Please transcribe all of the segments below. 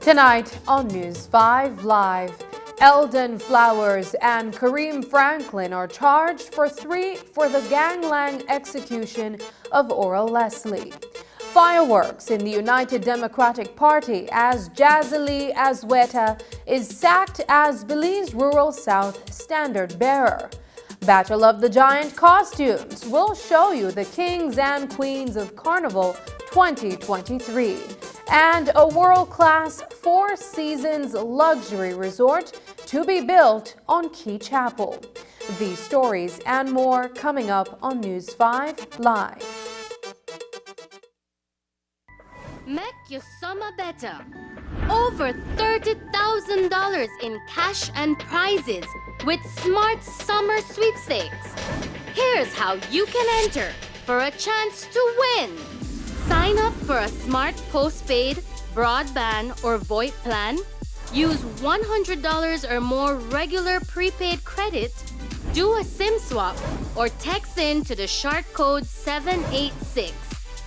Tonight on News 5 Live, Eldon Flowers and Kareem Franklin are charged for the gangland execution of Oral Leslie. Fireworks in the United Democratic Party as Jazali Azweta is sacked as Belize Rural South standard bearer. Battle of the Giant costumes will show you the kings and queens of Carnival 2023 and a world-class Four Seasons luxury resort to be built on Key Chapel. These stories and more coming up on News 5 Live. Make your summer better. Over $30,000 in cash and prizes with Smart Summer Sweepstakes. Here's how you can enter for a chance to win. Sign up for a smart postpaid, broadband, or VoIP plan. Use $100 or more regular prepaid credit. Do a SIM swap or text in to the short code 786.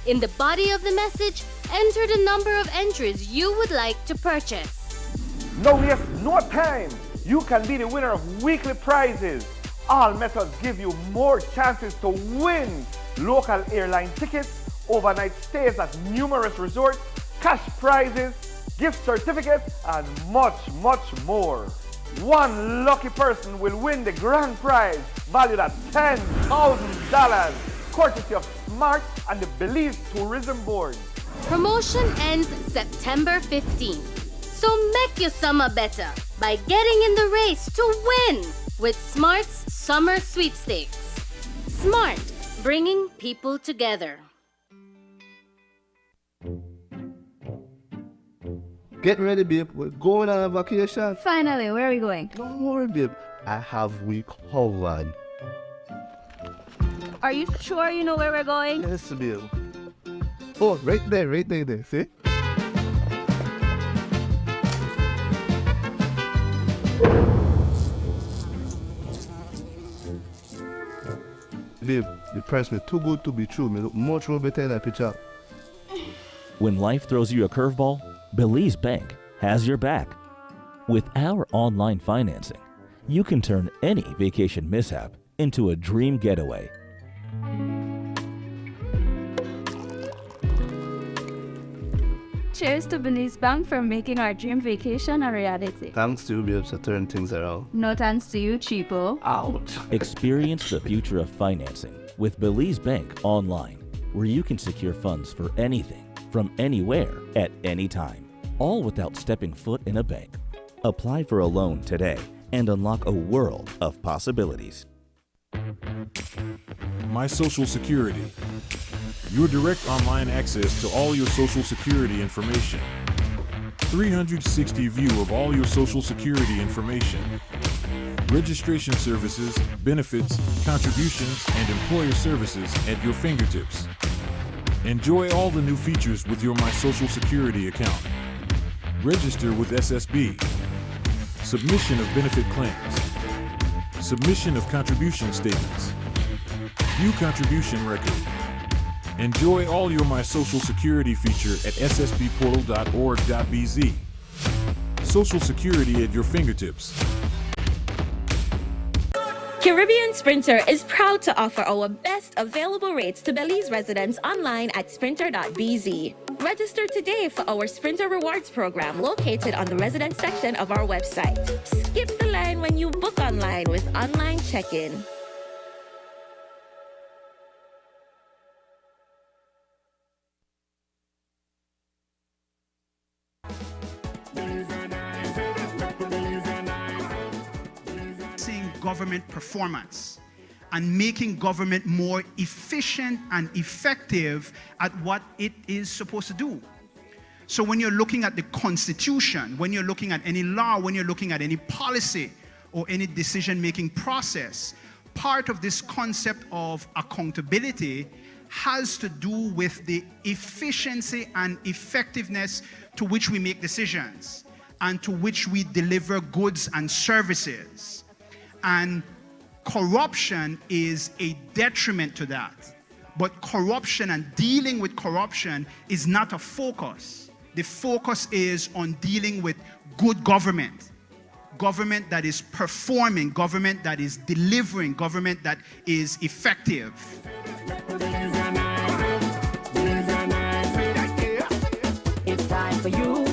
In the body of the message, enter the number of entries you would like to purchase. No waste no time. You can be the winner of weekly prizes. All methods give you more chances to win. Local airline tickets, overnight stays at numerous resorts, cash prizes, gift certificates, and much, much more. One lucky person will win the grand prize valued at $10,000, courtesy of Smart and the Belize Tourism Board. Promotion ends September 15th. So make your summer better by getting in the race to win with Smart's Summer Sweepstakes. Smart, bringing people together. Get ready, babe. We're going on a vacation. Finally, where are we going? Don't worry, babe. I have we covered. Are you sure you know where we're going? Yes, babe. Oh, right there, see? Babe, the price me too good to be true. Me look much more better in that picture. When life throws you a curveball, Belize Bank has your back. With our online financing, you can turn any vacation mishap into a dream getaway. Cheers to Belize Bank for making our dream vacation a reality. Thanks to you, babe, to turn things around. No thanks to you, cheapo. Ouch. Experience the future of financing with Belize Bank online, where you can secure funds for anything, from anywhere, at any time, all without stepping foot in a bank. Apply for a loan today and unlock a world of possibilities. My Social Security. Your direct online access to all your Social Security information. 360 view of all your Social Security information. Registration services, benefits, contributions, and employer services at your fingertips. Enjoy all the new features with your My Social Security account. Register with SSB. Submission of benefit claims. Submission of contribution statements. View contribution record. Enjoy all your My Social Security feature at ssbportal.org.bz. Social Security at your fingertips. Caribbean Sprinter is proud to offer our best available rates to Belize residents online at sprinter.bz. Register today for our Sprinter Rewards program located on the resident section of our website. Skip the line when you book online with online check-in. Government performance and making government more efficient and effective at what it is supposed to do. So when you're looking at the Constitution, when you're looking at any law, when you're looking at any policy or any decision-making process, part of this concept of accountability has to do with the efficiency and effectiveness to which we make decisions and to which we deliver goods and services. And corruption is a detriment to that. But corruption and dealing with corruption is not a focus. The focus is on dealing with good government. Government that is performing, government that is delivering, government that is effective. It's time for you.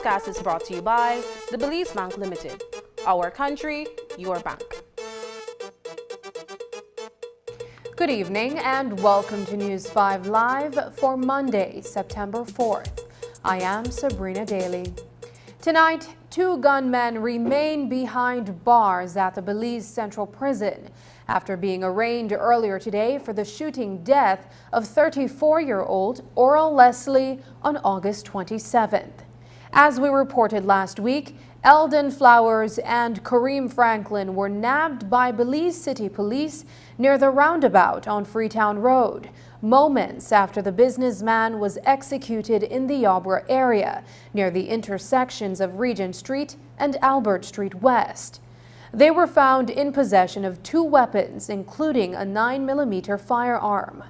broadcast is brought to you by the Belize Bank Limited. Our country, your bank. Good evening and welcome to News 5 Live for Monday, September 4th. I am Sabrina Daly. Tonight, 2 gunmen remain behind bars at the Belize Central Prison after being arraigned earlier today for the shooting death of 34-year-old Oral Leslie on August 27th. As we reported last week, Eldon Flowers and Kareem Franklin were nabbed by Belize City Police near the roundabout on Freetown Road, moments after the businessman was executed in the Yabra area, near the intersections of Regent Street and Albert Street West. They were found in possession of 2 weapons, including a 9mm firearm.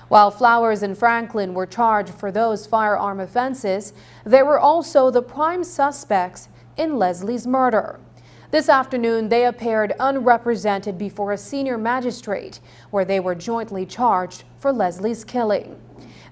While Flowers and Franklin were charged for those firearm offenses, they were also the prime suspects in Leslie's murder. This afternoon, they appeared unrepresented before a senior magistrate, where they were jointly charged for Leslie's killing.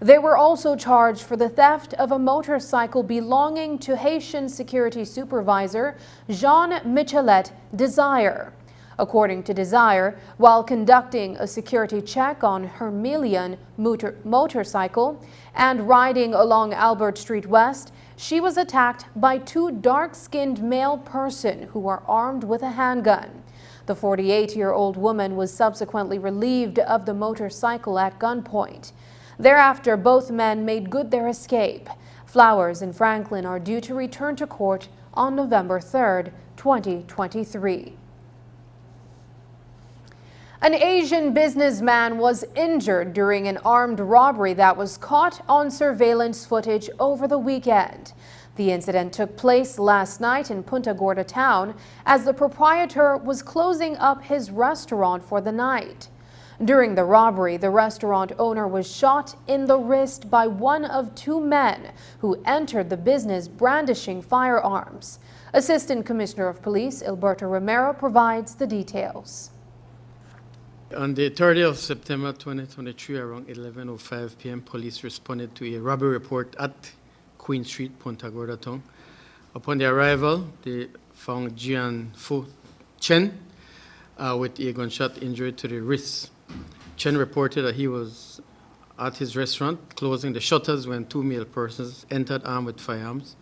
They were also charged for the theft of a motorcycle belonging to Haitian security supervisor Jean Michelet Desire. According to Desire, while conducting a security check on her Million motorcycle and riding along Albert Street West, she was attacked by 2 dark-skinned male persons who were armed with a handgun. The 48-year-old woman was subsequently relieved of the motorcycle at gunpoint. Thereafter, both men made good their escape. Flowers and Franklin are due to return to court on November 3rd, 2023. An Asian businessman was injured during an armed robbery that was caught on surveillance footage over the weekend. The incident took place last night in Punta Gorda town as the proprietor was closing up his restaurant for the night. During the robbery, the restaurant owner was shot in the wrist by one of 2 men who entered the business brandishing firearms. Assistant Commissioner of Police Alberto Romero provides the details. On the 30th of September 2023, around 11:05 p.m., police responded to a robbery report at Queen Street, Punta Gorda town. Upon the arrival, they found Jian Fu Chen with a gunshot injury to the wrist. Chen reported that he was at his restaurant closing the shutters when 2 male persons entered armed with firearms.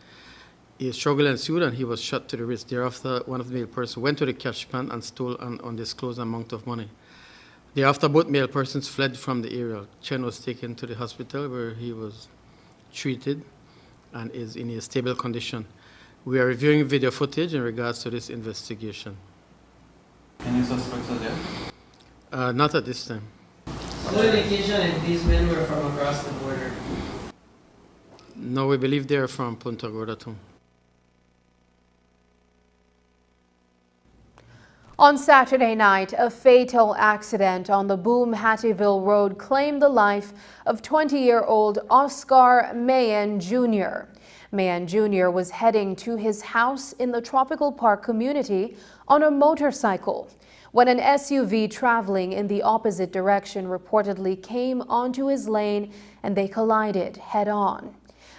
A struggle ensued and he was shot to the wrist. Thereafter, one of the male persons went to the cash pan and stole an undisclosed amount of money. Thereafter, both male persons fled from the area. Chen was taken to the hospital where he was treated and is in a stable condition. We are reviewing video footage in regards to this investigation. Any suspects are there? Not at this time. No indication if these men were from across the border? No, we believe they are from Punta Gorda too. On Saturday night, a fatal accident on the Boom Hattieville Road claimed the life of 20-year-old Oscar Mayen Jr. Mayen Jr. was heading to his house in the Tropical Park community on a motorcycle when an SUV traveling in the opposite direction reportedly came onto his lane and they collided head-on.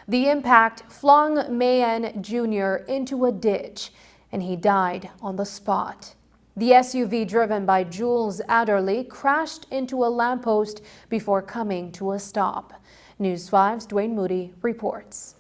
The impact flung Mayen Jr. into a ditch and he died on the spot. The SUV driven by Jules Adderley crashed into a lamppost before coming to a stop. News 5's Dwayne Moody reports.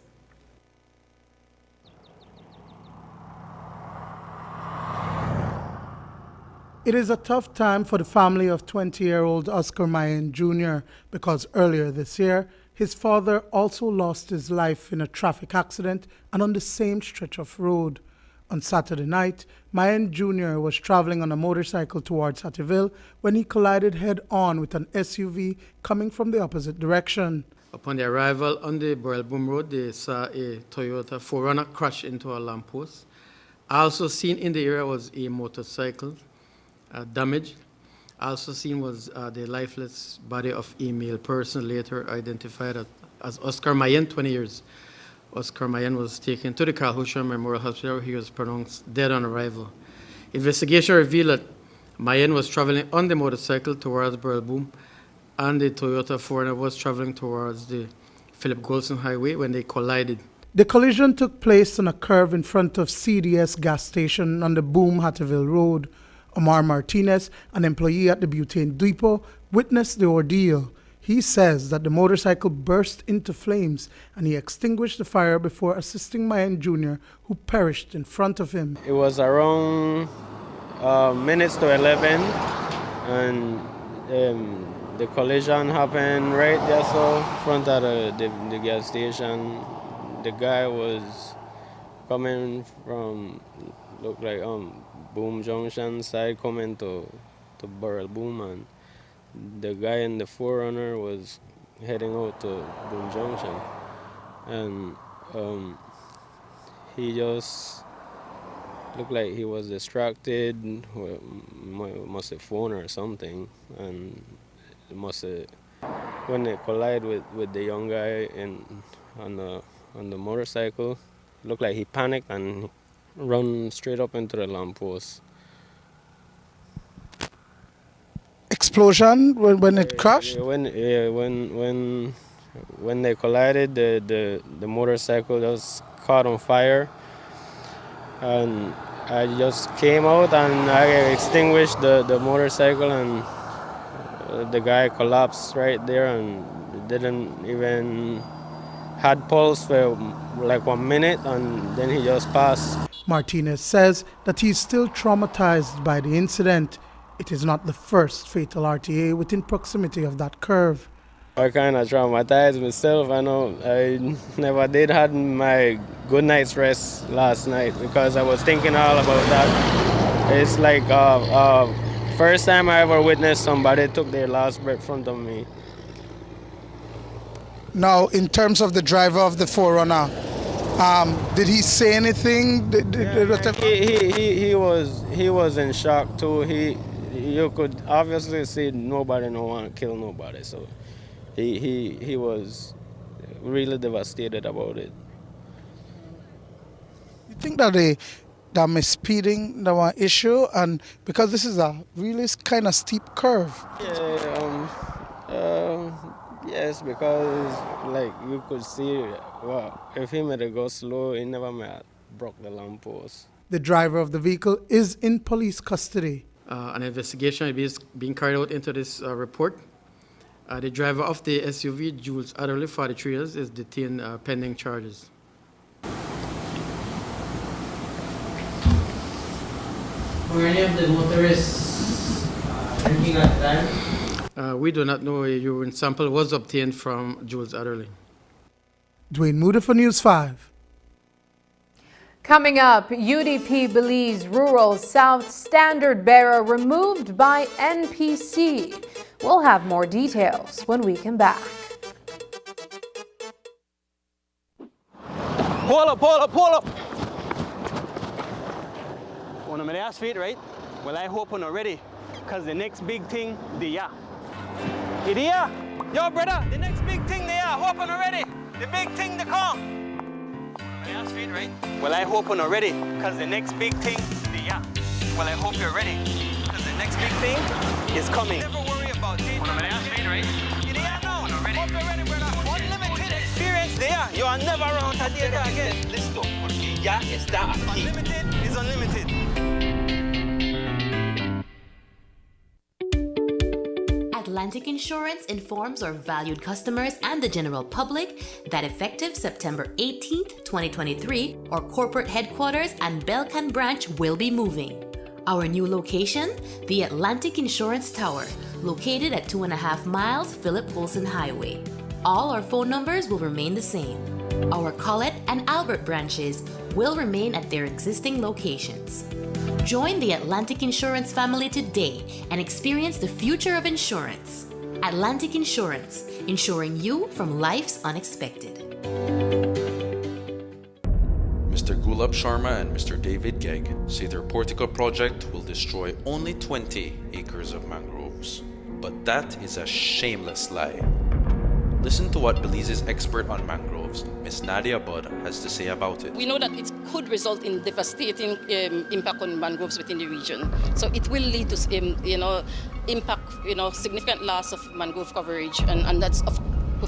It is a tough time for the family of 20-year-old Oscar Mayen Jr. because earlier this year, his father also lost his life in a traffic accident and on the same stretch of road. On Saturday night, Mayen Jr. was traveling on a motorcycle towards Hattieville when he collided head-on with an SUV coming from the opposite direction. Upon the arrival on the Boom Road, they saw a Toyota 4Runner crash into a lamppost. Also seen in the area was a motorcycle damage. Also seen was the lifeless body of a male person, later identified as Oscar Mayen, 20 years. Oscar Mayen was taken to the Calhoun Memorial Hospital where he was pronounced dead on arrival. Investigation revealed that Mayen was traveling on the motorcycle towards Boom and the Toyota 4Runner was traveling towards the Philip Golson Highway when they collided. The collision took place on a curve in front of CDS gas station on the Boom Hatterville Road. Omar Martinez, an employee at the butane depot, witnessed the ordeal. He says that the motorcycle burst into flames and he extinguished the fire before assisting Mayan Jr., who perished in front of him. It was around minutes to 11 and the collision happened right there, so in front of the gas station. The guy was coming from, look like Boom Junction side, coming to Burrell Boom, and the guy in the 4Runner was heading out to Boom Junction, and he just looked like he was distracted, must have phone or something, and must have, when they collide with the young guy on the motorcycle, looked like he panicked and run straight up into the lamppost. Explosion when it crashed? When they collided, the motorcycle just caught on fire, and I just came out and I extinguished the motorcycle, and the guy collapsed right there and didn't even had pulse for like 1 minute, and then he just passed. Martinez says that he is still traumatized by the incident. It is not the first fatal RTA within proximity of that curve. I kind of traumatized myself. I know I never did have my good night's rest last night because I was thinking all about that. It's like first time I ever witnessed somebody took their last breath in front of me. Now, in terms of the driver of the 4Runner, did he say anything? He was in shock too. You could obviously see nobody no want to kill nobody, so he was really devastated about it. You think that that speeding that one issue, and because this is a really kind of steep curve? Yes, because like you could see, well, if he made it go slow, he never broke the lamppost. The driver of the vehicle is in police custody. An investigation is being carried out into this report. The driver of the SUV, Jules Adderley, 43 years, is detained pending charges. Were any of the motorists drinking at the time? We do not know. A urine sample was obtained from Jules Adderley. Dwayne Moody for News 5. Coming up, UDP Belize Rural South Standard Bearer removed by NPC. We'll have more details when we come back. Pull up. One of my last feet, right? Well, I hope I'm not ready, because the next big thing, It here? Yo, brother, the next big thing there, hope I'm not ready. The big thing to come. My last feet, right? Well, I hope I'm not ready, because the next big thing, Well, I hope you're ready, because the next big thing is coming. Never worry about it. One of my last feet, right? It here now. Hope you're ready, brother. Unlimited experience there. You are never around a day again. Listo, porque ya está aquí. Unlimited is unlimited. Atlantic Insurance informs our valued customers and the general public that effective September 18th, 2023, our corporate headquarters and Belcan branch will be moving. Our new location, the Atlantic Insurance Tower, located at 2.5 miles Philip Wilson Highway. All our phone numbers will remain the same. Our Colette and Albert branches will remain at their existing locations. Join the Atlantic Insurance family today and experience the future of insurance. Atlantic Insurance, insuring you from life's unexpected. Mr. Gulab Sharma and Mr. David Gegg say their Portico project will destroy only 20 acres of mangroves. But that is a shameless lie. Listen to what Belize's expert on mangroves, Ms. Nadia Budd, has to say about it. We know that it could result in devastating impact on mangroves within the region. So it will lead to, impact, significant loss of mangrove coverage, and that's of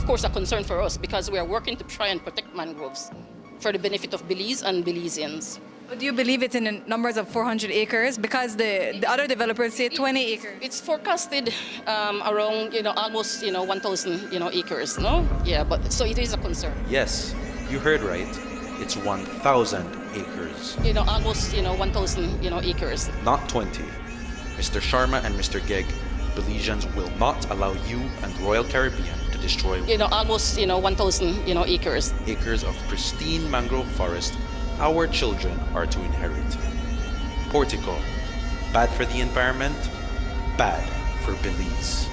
course a concern for us because we are working to try and protect mangroves. for the benefit of Belize and Belizeans. But do you believe it's in the numbers of 400 acres? Because the other developers say 20 acres. It's forecasted around, almost, 1,000, acres, no? Yeah, but so it is a concern. Yes, you heard right. It's 1,000 acres. Almost, 1,000, acres. Not 20. Mr. Sharma and Mr. Gegg, Belizeans will not allow you and Royal Caribbean to destroy almost 1,000 acres. Acres of pristine mangrove forest our children are to inherit. Portico, bad for the environment, bad for Belize.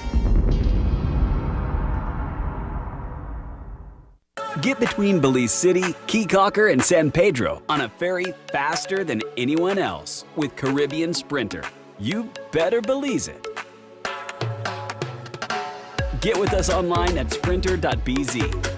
Get between Belize City, Keycocker, and San Pedro on a ferry faster than anyone else with Caribbean Sprinter. You better Belize it. Get with us online at sprinter.bz.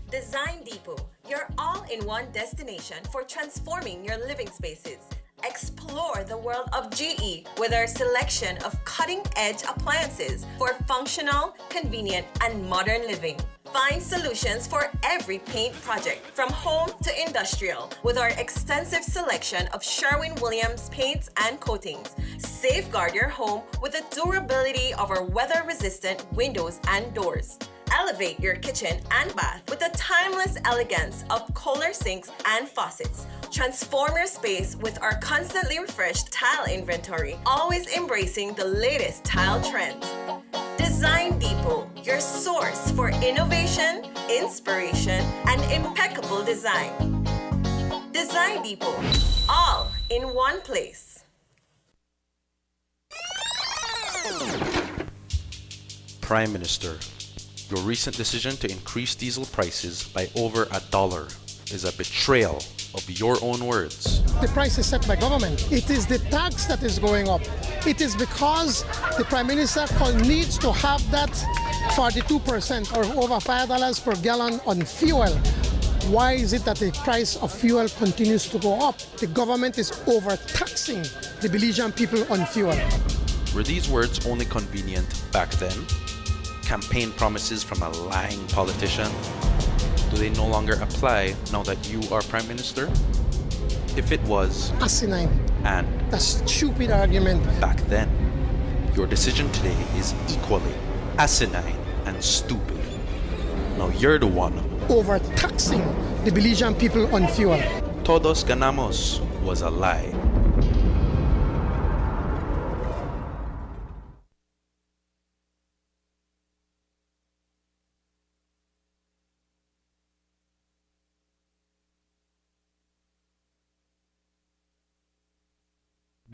Design Depot, your all-in-one destination for transforming your living spaces. Explore the world of GE with our selection of cutting-edge appliances for functional, convenient, and modern living. Find solutions for every paint project, from home to industrial, with our extensive selection of Sherwin-Williams paints and coatings. Safeguard your home with the durability of our weather-resistant windows and doors. Elevate your kitchen and bath with the timeless elegance of Kohler sinks and faucets. Transform your space with our constantly refreshed tile inventory, always embracing the latest tile trends. Design Depot, your source for innovation, inspiration, and impeccable design. Design Depot, all in one place. Prime Minister, your recent decision to increase diesel prices by over $1 is a betrayal of your own words. The price is set by government. It is the tax that is going up. It is because the Prime Minister needs to have that 42% or over $5 per gallon on fuel. Why is it that the price of fuel continues to go up? The government is overtaxing the Belizean people on fuel. Were these words only convenient back then? Campaign promises from a lying politician? Do they no longer apply now that you are Prime Minister? If it was asinine and a stupid argument back then, your decision today is equally asinine and stupid. Now you're the one overtaxing the Belizean people on fuel. Todos ganamos was a lie.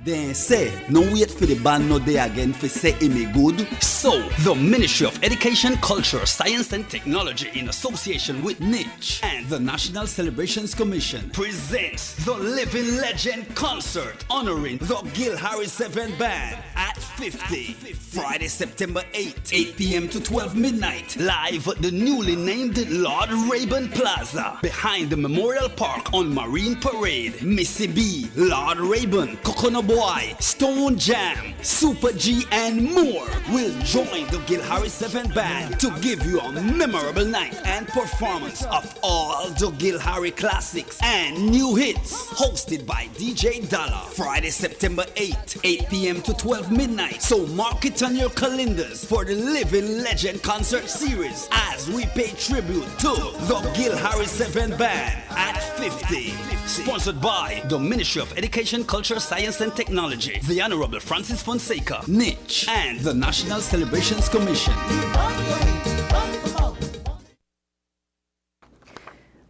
They say, no wait for the band no day again for say it me good. So, the Ministry of Education, Culture, Science and Technology in association with NICH and the National Celebrations Commission presents the Living Legend Concert honoring the Gil Harris 7 Band at 50. Friday, September 8, 8 p.m. to 12 midnight. Live at the newly named Lord Rayburn Plaza behind the Memorial Park on Marine Parade. Missy B, Lord Rayburn, Coconut Boy, Stone Jam, Super G and more will join the Gil Harris 7 Band to give you a memorable night and performance of all the Gil Harris classics and new hits. Hosted by DJ Dollar. Friday, September 8, 8 p.m. to 12 midnight. So mark it on your calendars for the Living Legend Concert Series as we pay tribute to the Gil Harris 7 Band at 50. Sponsored by the Ministry of Education, Culture, Science and Technology, the Honorable Francis Fonseca, NICH, and the National Celebrations Commission.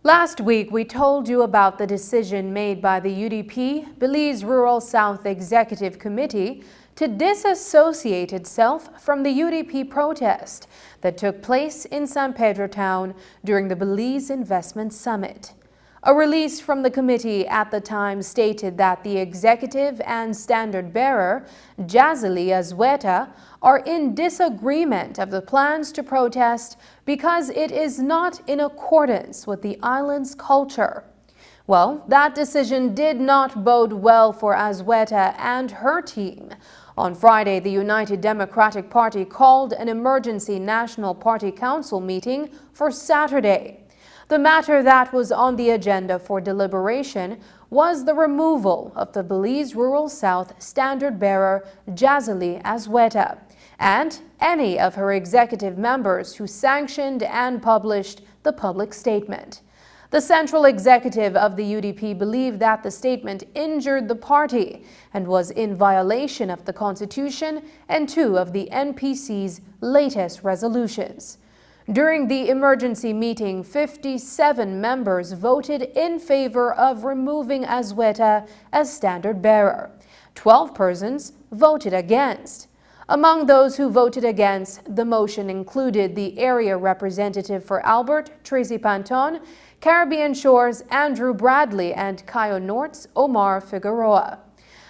Last week, we told you about the decision made by the UDP Belize Rural South Executive Committee to disassociate itself from the UDP protest that took place in San Pedro town during the Belize Investment Summit. A release from the committee at the time stated that the executive and standard bearer, Jazali Azueta, are in disagreement of the plans to protest because it is not in accordance with the island's culture. Well, that decision did not bode well for Azueta and her team. On Friday, the United Democratic Party called an emergency National Party Council meeting for Saturday. The matter that was on the agenda for deliberation was the removal of the Belize Rural South standard-bearer Jazely Azueta and any of her executive members who sanctioned and published the public statement. The central executive of the UDP believed that the statement injured the party and was in violation of the Constitution and two of the NPC's latest resolutions. During the emergency meeting, 57 members voted in favor of removing Azueta as standard-bearer. 12 persons voted against. Among those who voted against the motion included the area representative for Albert, Tracy Panton, Caribbean Shores, Andrew Bradley, and Cayo Norte's Omar Figueroa.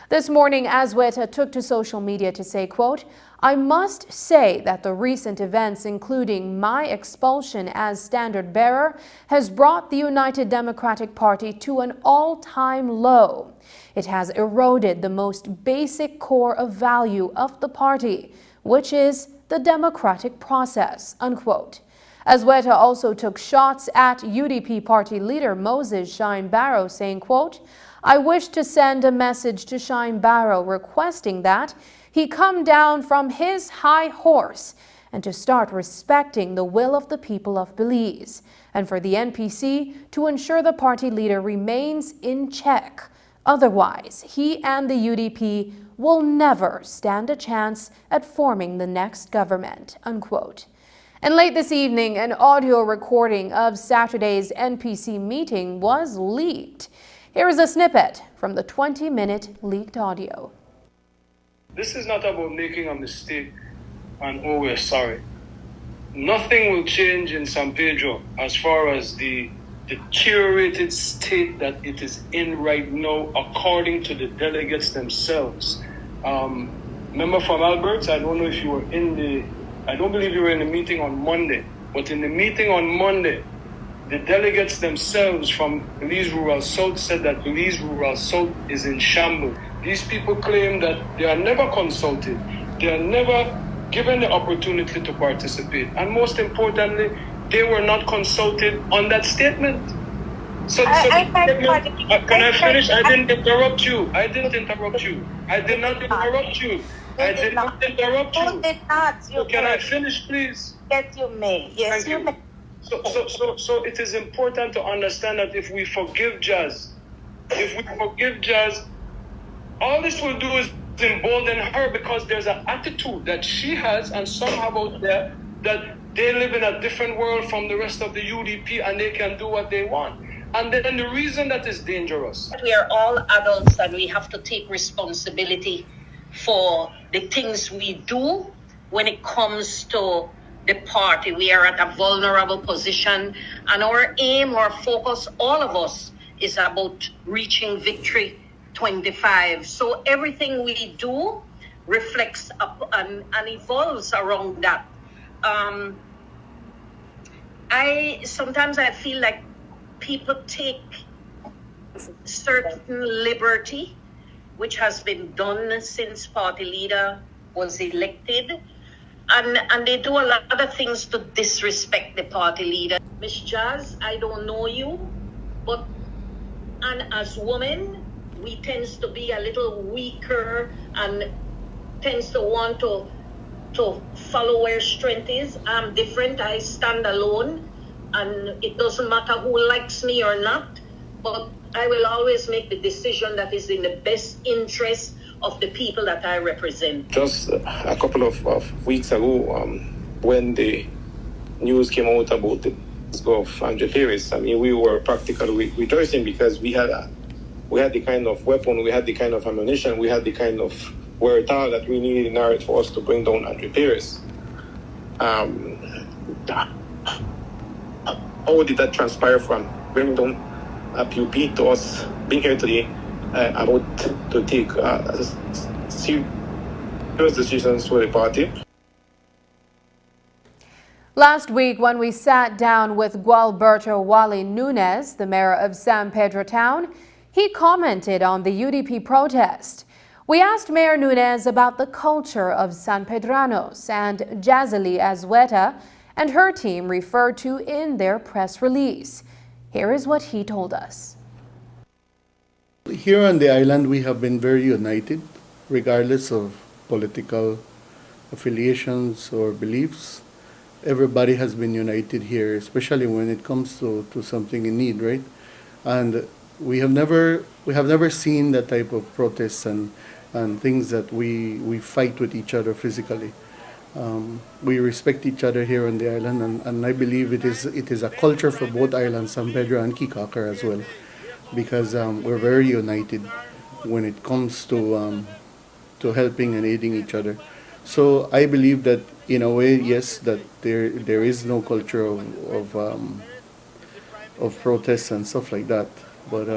This morning, Azueta took to social media to say, quote, "I must say that the recent events, including my expulsion as standard-bearer, has brought the United Democratic Party to an all-time low. It has eroded the most basic core of value of the party, which is the democratic process," unquote. Azueta also took shots at UDP party leader Moses Shine Barrow, saying, quote, "I wish to send a message to Shine Barrow requesting that he come down from his high horse and to start respecting the will of the people of Belize, and for the NPC to ensure the party leader remains in check. Otherwise, he and the UDP will never stand a chance at forming the next government," unquote. And late this evening, an audio recording of Saturday's NPC meeting was leaked. Here is a snippet from the 20-minute leaked audio. This is not about making a mistake and oh, we're sorry. Nothing will change in San Pedro as far as the deteriorated state that it is in right now, according to the delegates themselves. Member from Albert, I don't know if you were I don't believe you were in the meeting on Monday, but in the meeting on Monday, the delegates themselves from Belize Rural South said that Belize Rural South is in shambles. These people claim that they are never consulted, they are never given the opportunity to participate, and most importantly, they were not consulted on that statement. Can I finish? I didn't interrupt you. I did not interrupt you. I did not interrupt you. Can I finish, please? Yes, you may. Yes, you may. So it is important to understand that if we forgive Jazz, all this will do is embolden her, because there's an attitude that she has and some have out there that they live in a different world from the rest of the UDP and they can do what they want. And then the reason that is dangerous. We are all adults and we have to take responsibility for the things we do when it comes to the party. We are at a vulnerable position, and our aim, our focus, all of us, is about reaching victory 25. So everything we do reflects and evolves around that. Sometimes I feel like people take certain liberty, which has been done since party leader was elected, and they do a lot of things to disrespect the party leader. Miss Jazz, I don't know you, and as women, we tends to be a little weaker and tends to want to follow where strength is. I'm different. I stand alone, and it doesn't matter who likes me or not, but I will always make the decision that is in the best interest of the people that I represent. Just a couple of weeks ago, when the news came out about the of Andre Paris, I mean, we were practically rejoicing because we had the kind of weapon, we had the kind of ammunition, we had the kind of wherewithal that we needed in order for us to bring down Andre Paris. How did that transpire from bringing down PUP to us being here today about to take serious decisions for the party? Last week, when we sat down with Gualberto Wally Nunez, the mayor of San Pedro Town, he commented on the UDP protest. We asked Mayor Nunez about the culture of San Pedranos, and Jazely Azueta and her team referred to in their press release. Here is what he told us. Here on the island, we have been very united, regardless of political affiliations or beliefs. Everybody has been united here, especially when it comes to something in need, right? And we have never seen that type of protests and things that we fight with each other physically. We respect each other here on the island, and I believe it is a culture for both islands, San Pedro and Kikaker as well, because we're very united when it comes to helping and aiding each other. So I believe that in a way, yes, that there is no culture of protests and stuff like that, but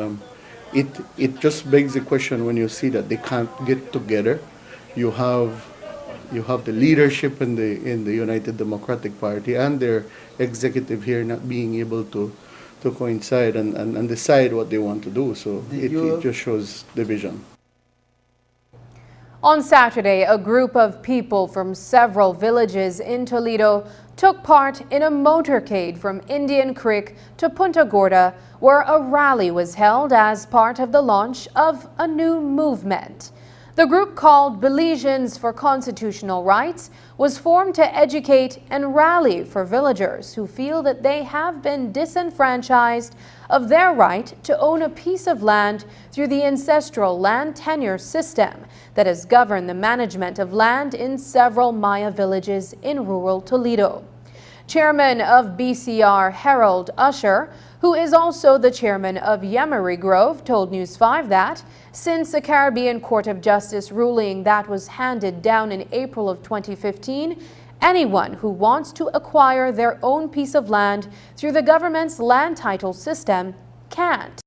it just begs the question when you see that they can't get together. You have the leadership in the United Democratic Party and their executive here not being able to coincide and decide what they want to do. So it just shows division. On Saturday, a group of people from several villages in Toledo took part in a motorcade from Indian Creek to Punta Gorda, where a rally was held as part of the launch of a new movement. The group, called Belizeans for Constitutional Rights, was formed to educate and rally for villagers who feel that they have been disenfranchised of their right to own a piece of land through the ancestral land tenure system that has governed the management of land in several Maya villages in rural Toledo. Chairman of BCR, Harold Usher, who is also the chairman of Yemery Grove, told News 5 that since a Caribbean Court of Justice ruling that was handed down in April of 2015, anyone who wants to acquire their own piece of land through the government's land title system can't.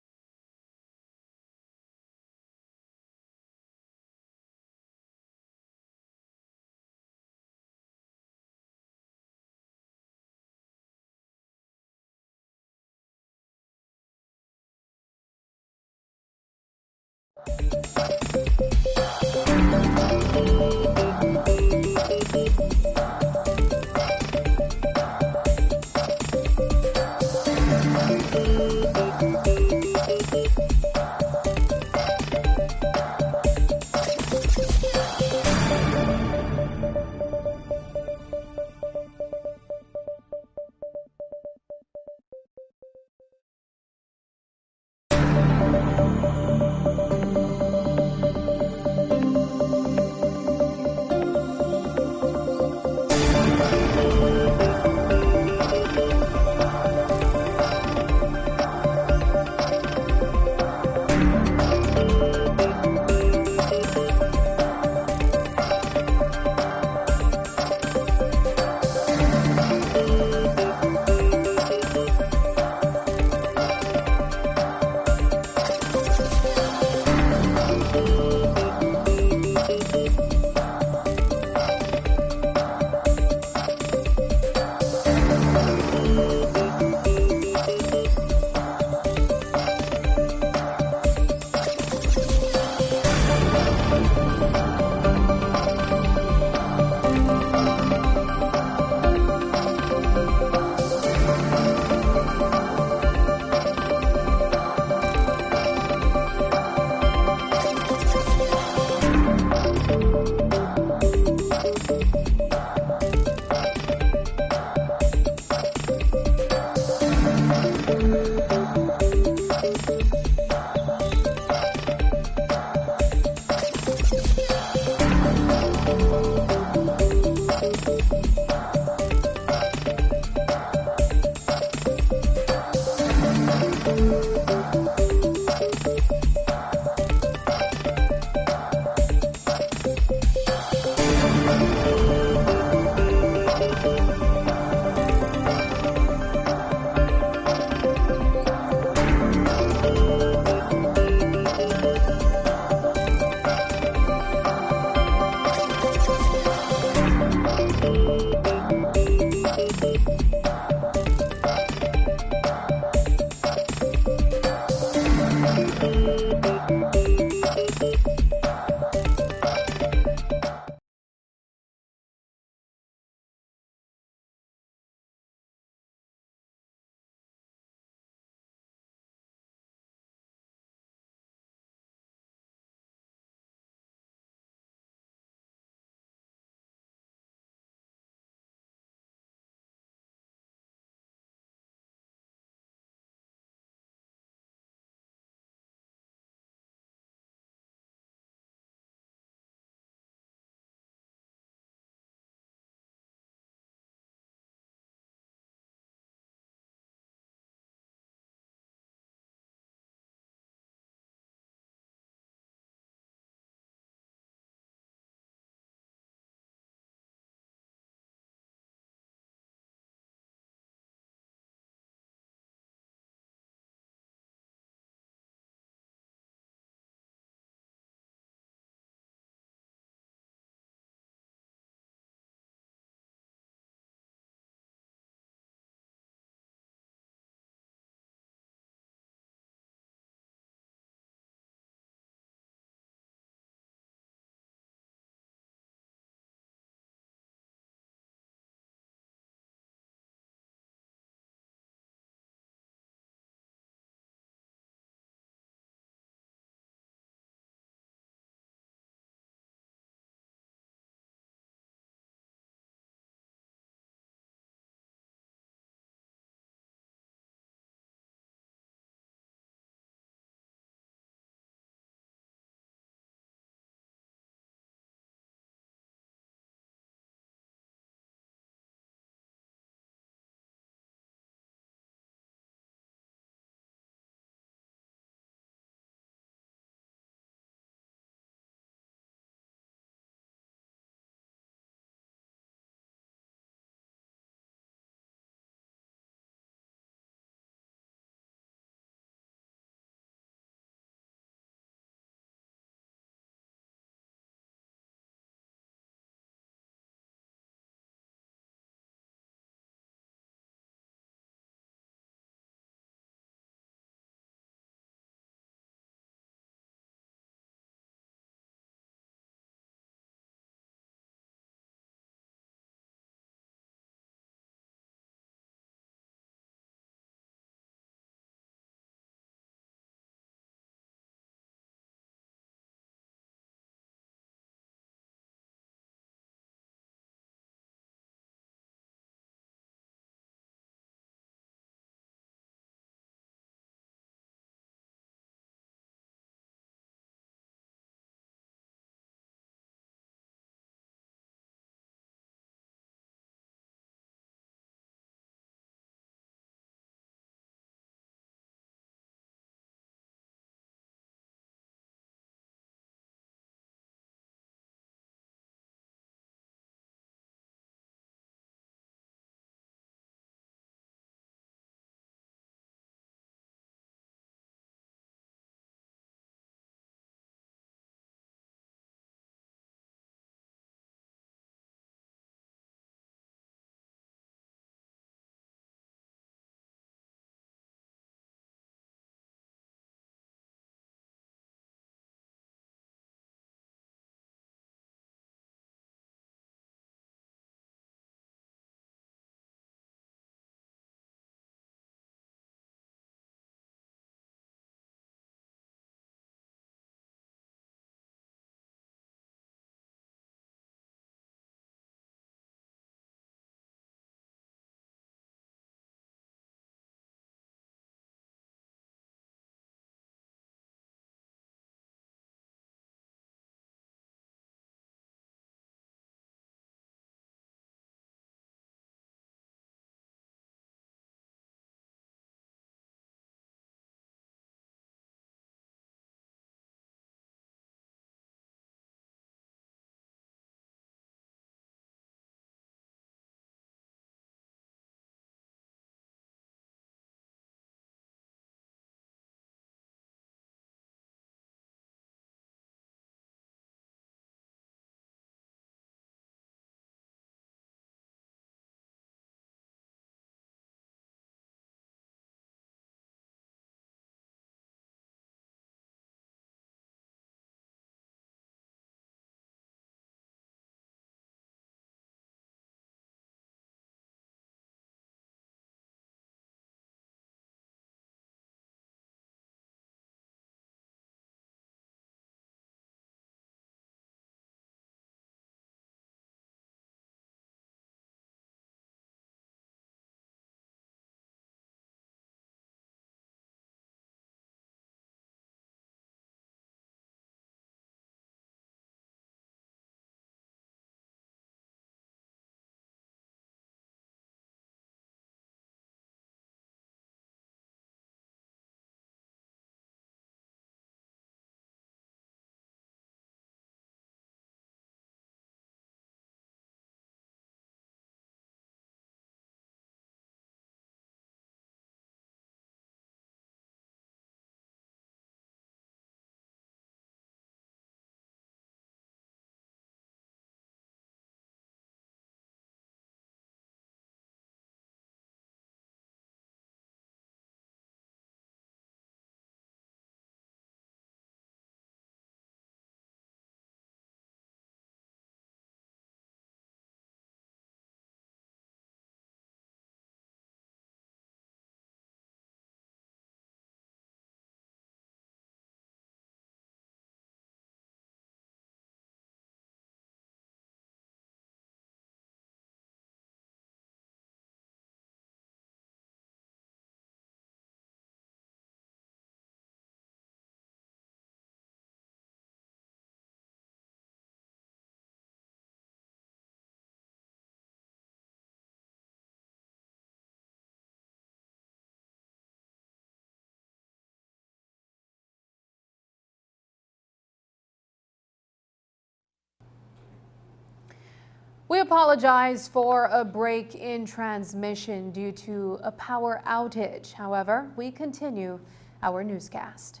We apologize for a break in transmission due to a power outage. However, we continue our newscast.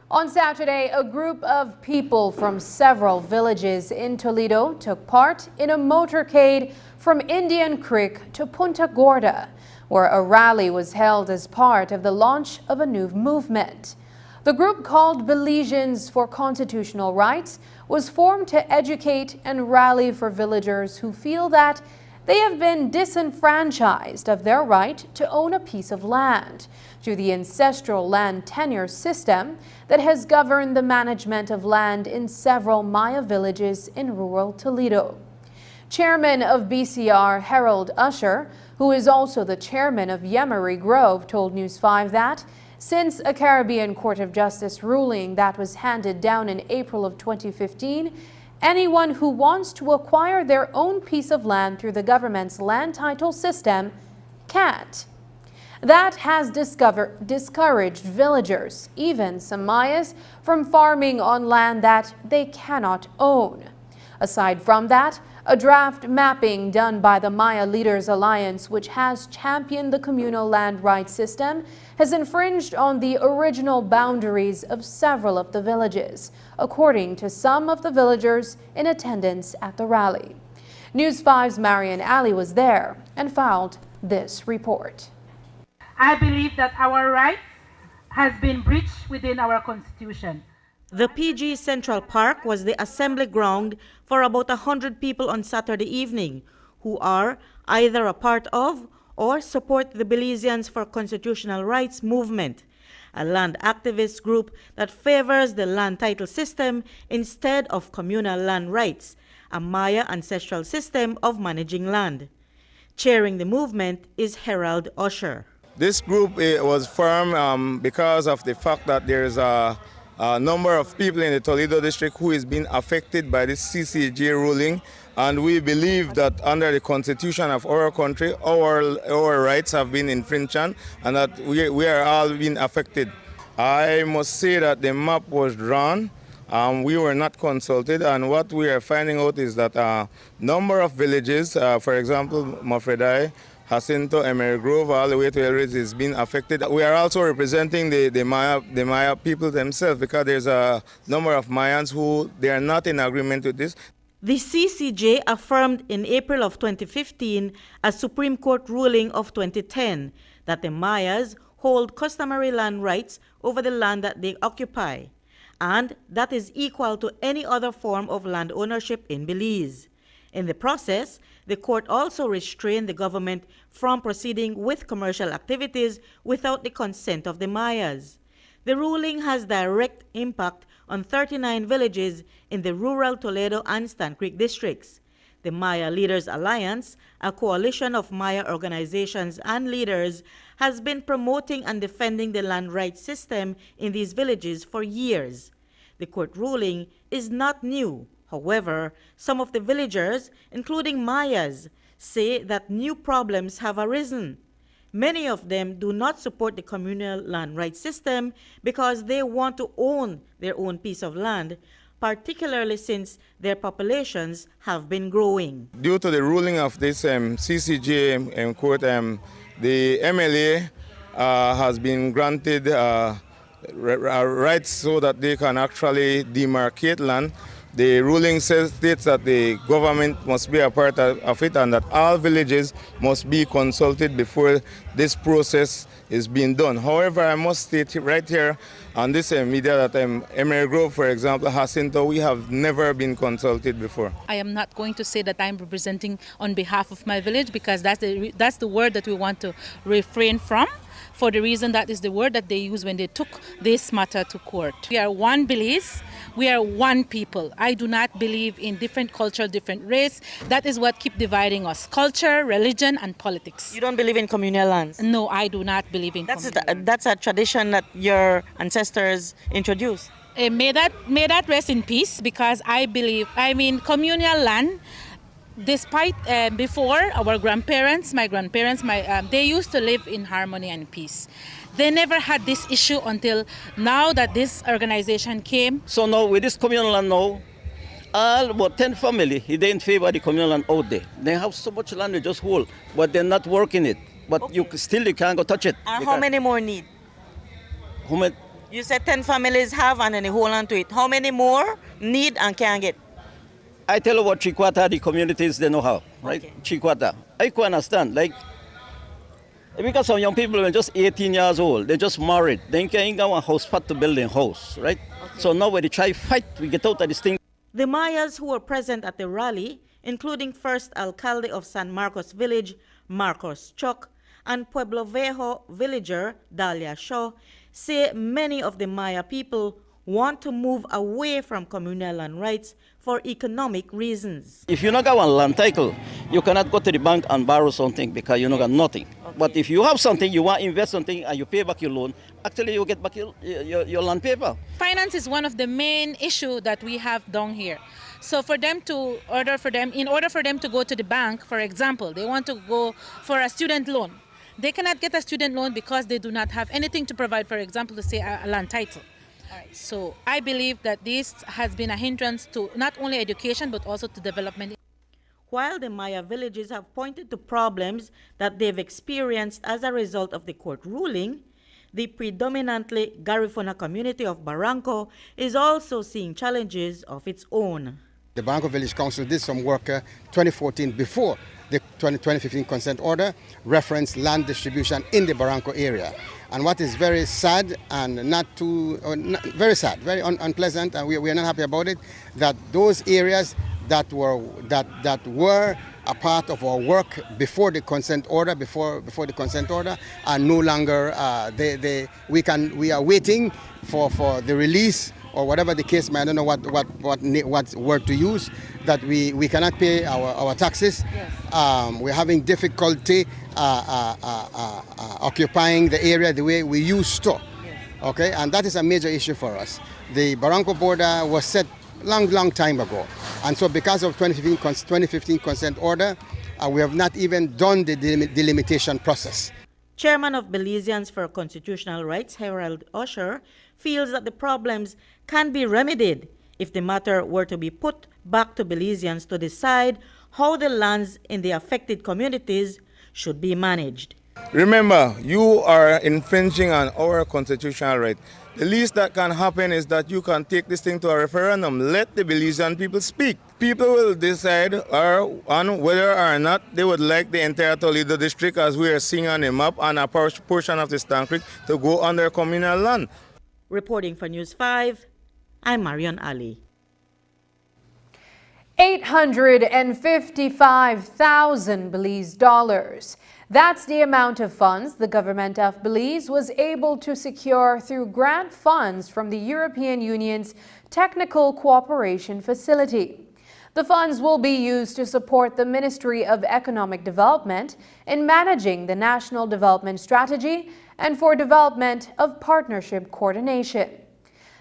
On Saturday, a group of people from several villages in Toledo took part in a motorcade from Indian Creek to Punta Gorda, where a rally was held as part of the launch of a new movement. The group, called Belizeans for Constitutional Rights, was formed to educate and rally for villagers who feel that they have been disenfranchised of their right to own a piece of land through the ancestral land tenure system that has governed the management of land in several Maya villages in rural Toledo. Chairman of BCR, Harold Usher, who is also the chairman of Yemery Grove, told News 5 that since a Caribbean Court of Justice ruling that was handed down in April of 2015, anyone who wants to acquire their own piece of land through the government's land title system can't. That has discouraged villagers, even some Mayas, from farming on land that they cannot own. Aside from that, a draft mapping done by the Maya Leaders Alliance, which has championed the communal land rights system, has infringed on the original boundaries of several of the villages, according to some of the villagers in attendance at the rally. News 5's Marian Ali was there and filed this report. I believe that our rights has been breached within our Constitution. The PG Central Park was the assembly ground for about 100 people on Saturday evening who are either a part of or support the Belizeans for Constitutional Rights movement, a land activist group that favors the land title system instead of communal land rights, a Maya ancestral system of managing land. Chairing the movement is Harold Usher. This group was formed because of the fact that there's a number of people in the Toledo district who is being affected by this CCJ ruling, and we believe that under the constitution of our country, our rights have been infringed and that we are all being affected. I must say that the map was drawn. We were not consulted, and what we are finding out is that a number of villages, for example, Mafredai, Jacinto, Emery Grove, all the way to Elridge is being affected. We are also representing the Maya people themselves because there's a number of Mayans who they are not in agreement with this. The CCJ affirmed in April of 2015 a Supreme Court ruling of 2010 that the Mayas hold customary land rights over the land that they occupy, and that is equal to any other form of land ownership in Belize. In the process, the court also restrained the government from proceeding with commercial activities without the consent of the Mayas. The ruling has direct impact on 39 villages in the rural Toledo and Stan Creek districts. The Maya Leaders Alliance, a coalition of Maya organizations and leaders, has been promoting and defending the land rights system in these villages for years. The court ruling is not new. However, some of the villagers, including Mayas, say that new problems have arisen. Many of them do not support the communal land rights system because they want to own their own piece of land, particularly since their populations have been growing. Due to the ruling of this CCJ court, the MLA has been granted rights so that they can actually demarcate land. The ruling states that the government must be a part of it and that all villages must be consulted before this process is being done. However, I must state right here on this media that Emery Grove, for example, Jacinto, we have never been consulted before. I am not going to say that I'm representing on behalf of my village because that's the word that we want to refrain from, for the reason that is the word that they used when they took this matter to court. We are one Belize. We are one people. I do not believe in different culture, different race. That is what keeps dividing us. Culture, religion, and politics. You don't believe in communal lands? No, I do not believe in communal lands. That's a tradition that your ancestors introduced. May that rest in peace, because I believe, communal land, despite before our grandparents, my grandparents, they used to live in harmony and peace. They never had this issue until now that this organization came. So now with this communal land now, all about 10 families, they in favor of the communal land out there. They have so much land they just hold, but they're not working it. But okay. You can't go touch it. And how many more need? How many? You said 10 families have and then they hold on to it. How many more need and can get? I tell you what, 3/4 of the communities, they know how, right? Okay. 3/4. I can understand, like, because some young people are just 18 years old, they just married. They can't get one house part to build a house, right? Okay. So now when they try fight, we get out of this thing. The mayors who were present at the rally, including First Alcalde of San Marcos Village, Marcos Chuck, and Pueblo Viejo villager Dalia Shaw, say many of the Maya people want to move away from communal land rights for economic reasons. If you don't got one land title, you cannot go to the bank and borrow something because you don't got nothing. Okay. But if you have something, you want to invest something and you pay back your loan, actually you get back your land paper. Finance is one of the main issues that we have down here. So in order for them to go to the bank, for example, they want to go for a student loan. They cannot get a student loan because they do not have anything to provide, for example, to say a land title. So I believe that this has been a hindrance to not only education but also to development. While the Maya villages have pointed to problems that they've experienced as a result of the court ruling, the predominantly Garifuna community of Barranco is also seeing challenges of its own. The Barranco Village Council did some work 2014 before the 2015 consent order referenced land distribution in the Barranco area. And what is very sad and very sad, very unpleasant, and we are not happy about it, that those areas that were a part of our work before the consent order, are no longer. We are waiting for the release or whatever the case may. I don't know what word to use. That we cannot pay our taxes. Yes. We're having difficulty occupying the area the way we used to. Yes. Okay, and that is a major issue for us. The Barranco border was set long time ago, and so because of 2015 consent order, we have not even done the delimitation process. Chairman of Belizeans for Constitutional Rights, Harold Usher, feels that the problems can be remedied if the matter were to be put back to Belizeans to decide how the lands in the affected communities should be managed. Remember, you are infringing on our constitutional right. The least that can happen is that you can take this thing to a referendum. Let the Belizean people speak. People will decide on whether or not they would like the entire Toledo district, as we are seeing on the map, and a portion of the Stan Creek to go on their communal land. Reporting for News 5, I'm Marion Ali. $855,000 Belize dollars. That's the amount of funds the government of Belize was able to secure through grant funds from the European Union's Technical Cooperation Facility. The funds will be used to support the Ministry of Economic Development in managing the National Development Strategy and for development of partnership coordination.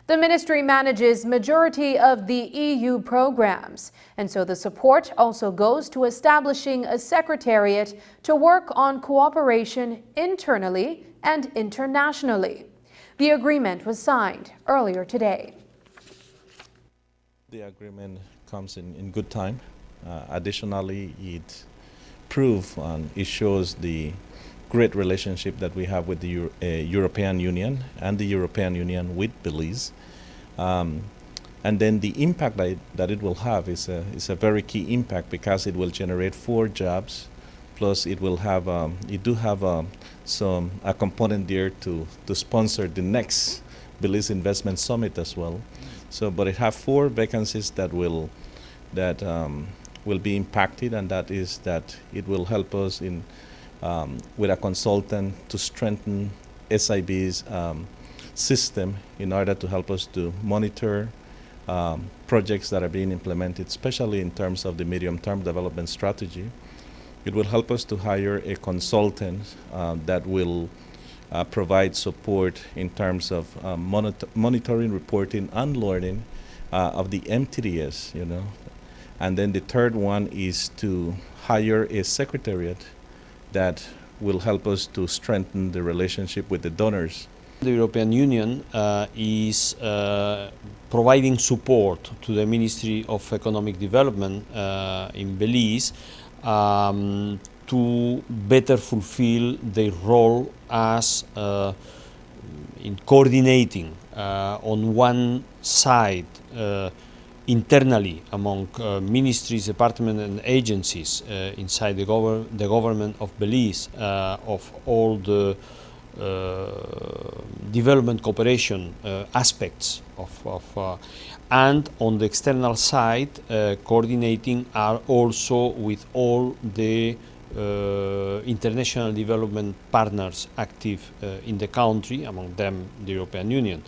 The ministry manages majority of the EU programs, and so the support also goes to establishing a secretariat to work on cooperation internally and internationally. The agreement was signed earlier today. The agreement comes in good time. Additionally, it proves and it shows the great relationship that we have with the European Union and the European Union with Belize. And then the impact that it will have is a very key impact, because it will generate 4 jobs, plus it will have a component there to sponsor the next Belize Investment Summit as well. So, but it have 4 vacancies that will be impacted, and that is that it will help us in with a consultant to strengthen SIB's system in order to help us to monitor projects that are being implemented, especially in terms of the medium-term development strategy. It will help us to hire a consultant that will provide support in terms of monitoring, reporting, and learning of the MTDS, And then the third one is to hire a secretariat that will help us to strengthen the relationship with the donors The European Union is providing support to the Ministry of Economic Development in Belize to better fulfill their role as in coordinating on one side internally among ministries, departments and agencies inside the government of Belize of all the development cooperation aspects and on the external side coordinating are also with all the international development partners active in the country, among them the European Union.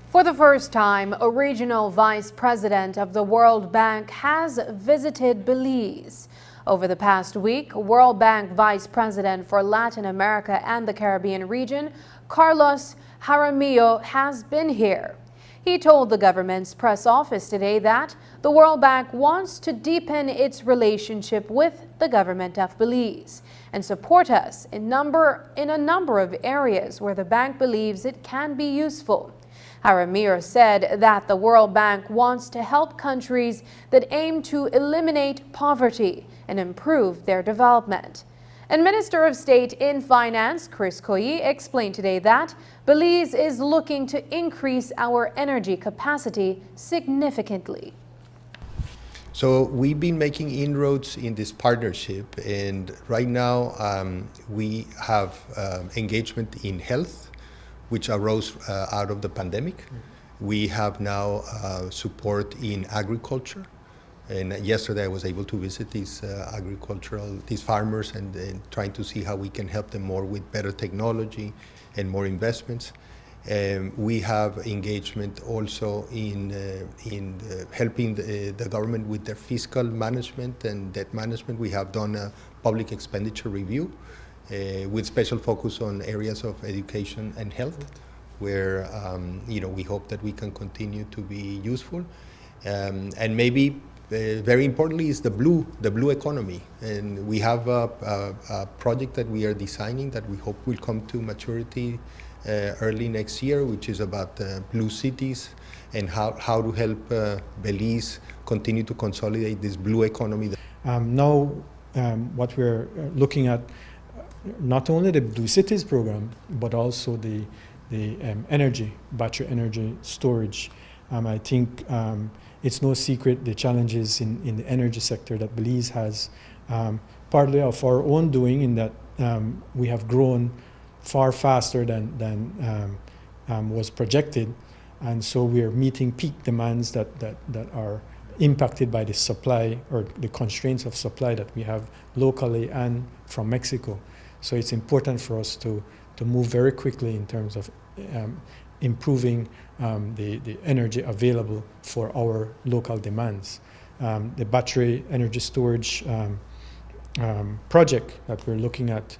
For the first time, a regional vice president of the World Bank has visited Belize. Over the past week, World Bank Vice President for Latin America and the Caribbean region, Carlos Jaramillo, has been here. He told the government's press office today that the World Bank wants to deepen its relationship with the government of Belize and support us in a number of areas where the bank believes it can be useful. Jaramillo said that the World Bank wants to help countries that aim to eliminate poverty and improve their development. And Minister of State in Finance, Chris Koyi, explained today that Belize is looking to increase our energy capacity significantly. So we've been making inroads in this partnership, and right now we have engagement in health, which arose out of the pandemic. We have now support in agriculture. And yesterday I was able to visit these farmers and trying to see how we can help them more with better technology and more investments. We have engagement also in helping the government with their fiscal management and debt management. We have done a public expenditure review with special focus on areas of education and health, where we hope that we can continue to be useful. And maybe very importantly is the blue economy, and we have a project that we are designing that we hope will come to maturity early next year, which is about blue cities and how to help Belize continue to consolidate this blue economy. Now what we're looking at, not only the Blue Cities program, but also the battery energy storage. I think it's no secret the challenges in the energy sector that Belize has, partly of our own doing, in that we have grown far faster than was projected, and so we are meeting peak demands that are impacted by the supply or the constraints of supply that we have locally and from Mexico. So it's important for us to move very quickly in terms of improving the energy available for our local demands. The battery energy storage project that we're looking at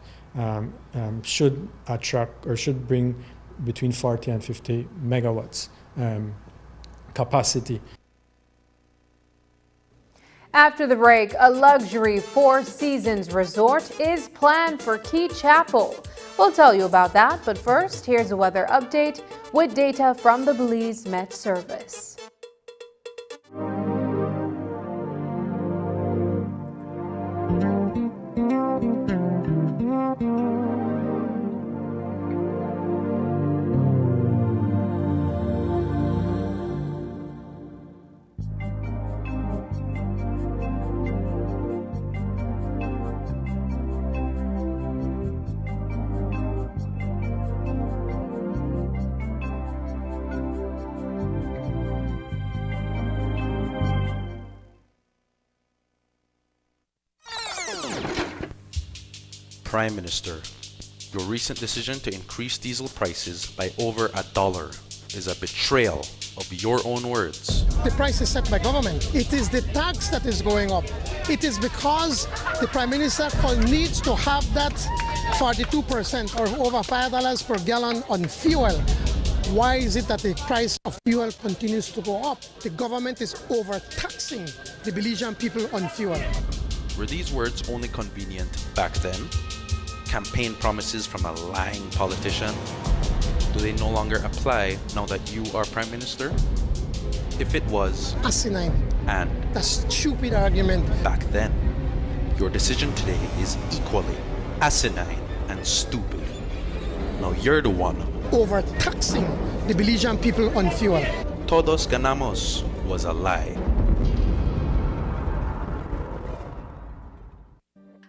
should attract or should bring between 40 and 50 megawatts capacity. After the break, a luxury Four Seasons resort is planned for Key Chapel. We'll tell you about that, but first, here's a weather update with data from the Belize Met Service. Prime Minister, your recent decision to increase diesel prices by over $1 is a betrayal of your own words. The price is set by government. It is the tax that is going up. It is because the Prime Minister needs to have that 42% or over $5 per gallon on fuel. Why is it that the price of fuel continues to go up? The government is overtaxing the Belizean people on fuel. Were these words only convenient back then? campaign promises from a lying politician? Do they no longer apply now that you are Prime Minister? If it was, asinine, and a stupid argument back then, your decision today is equally asinine and stupid. Now you're the one overtaxing the Belizean people on fuel. Todos ganamos was a lie.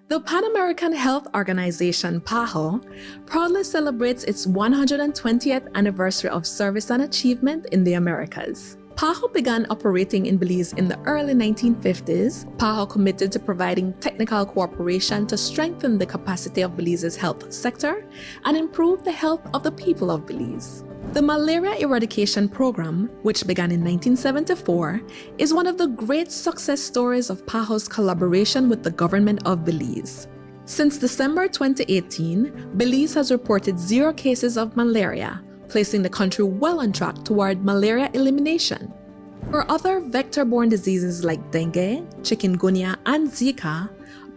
The Pan American Health Organization, PAHO, proudly celebrates its 120th anniversary of service and achievement in the Americas. PAHO began operating in Belize in the early 1950s. PAHO committed to providing technical cooperation to strengthen the capacity of Belize's health sector and improve the health of the people of Belize. The Malaria Eradication Program, which began in 1974, is one of the great success stories of PAHO's collaboration with the government of Belize. Since December 2018, Belize has reported 0 cases of malaria, placing the country well on track toward malaria elimination. For other vector-borne diseases like dengue, chikungunya, and Zika,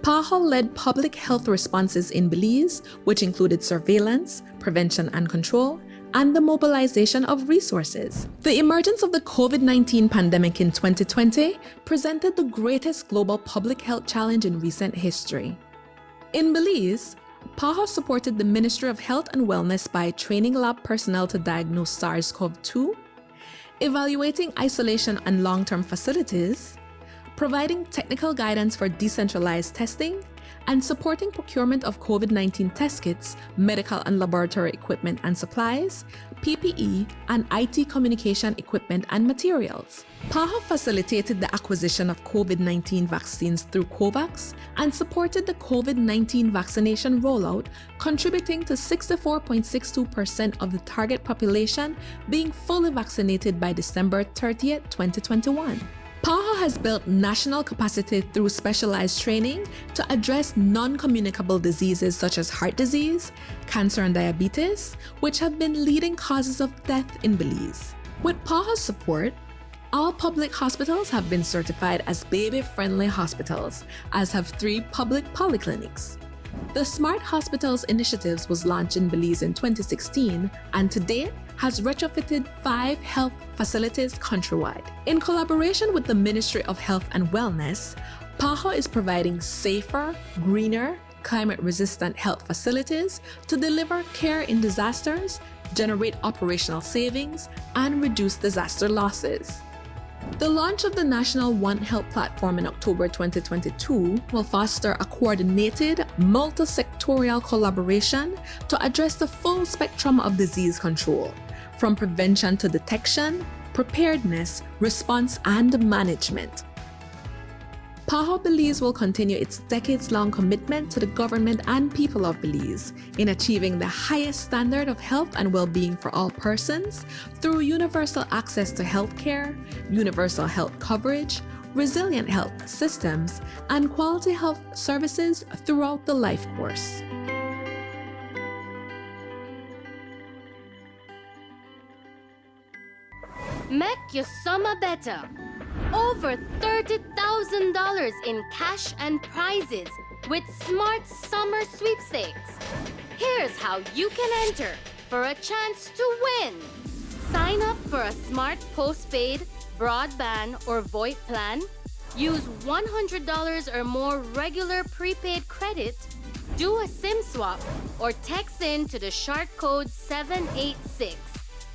PAHO led public health responses in Belize, which included surveillance, prevention and control, and the mobilization of resources. The emergence of the COVID-19 pandemic in 2020 presented the greatest global public health challenge in recent history. In Belize, PAHO supported the Ministry of Health and Wellness by training lab personnel to diagnose SARS-CoV-2, evaluating isolation and long-term facilities, providing technical guidance for decentralized testing, and supporting procurement of COVID-19 test kits, medical and laboratory equipment and supplies, PPE, and IT communication equipment and materials. PAHO facilitated the acquisition of COVID-19 vaccines through COVAX and supported the COVID-19 vaccination rollout, contributing to 64.62% of the target population being fully vaccinated by December 30, 2021. PAHO has built national capacity through specialized training to address non-communicable diseases such as heart disease, cancer and diabetes, which have been leading causes of death in Belize. With PAHO's support, all public hospitals have been certified as baby-friendly hospitals, as have 3 public polyclinics. The Smart Hospitals Initiatives was launched in Belize in 2016 and to date has retrofitted 5 health facilities countrywide. In collaboration with the Ministry of Health and Wellness, PAHO is providing safer, greener, climate-resistant health facilities to deliver care in disasters, generate operational savings, and reduce disaster losses. The launch of the National One Health platform in October 2022 will foster a coordinated, multi-sectorial collaboration to address the full spectrum of disease control, from prevention to detection, preparedness, response, and management. PAHO Belize will continue its decades-long commitment to the government and people of Belize in achieving the highest standard of health and well-being for all persons through universal access to healthcare, universal health coverage, resilient health systems, and quality health services throughout the life course. Make your summer better. Over $30,000 in cash and prizes with Smart Summer Sweepstakes. Here's how you can enter for a chance to win. Sign up for a smart postpaid, broadband, or VoIP plan. Use $100 or more regular prepaid credit. Do a SIM swap or text in to the short code 786.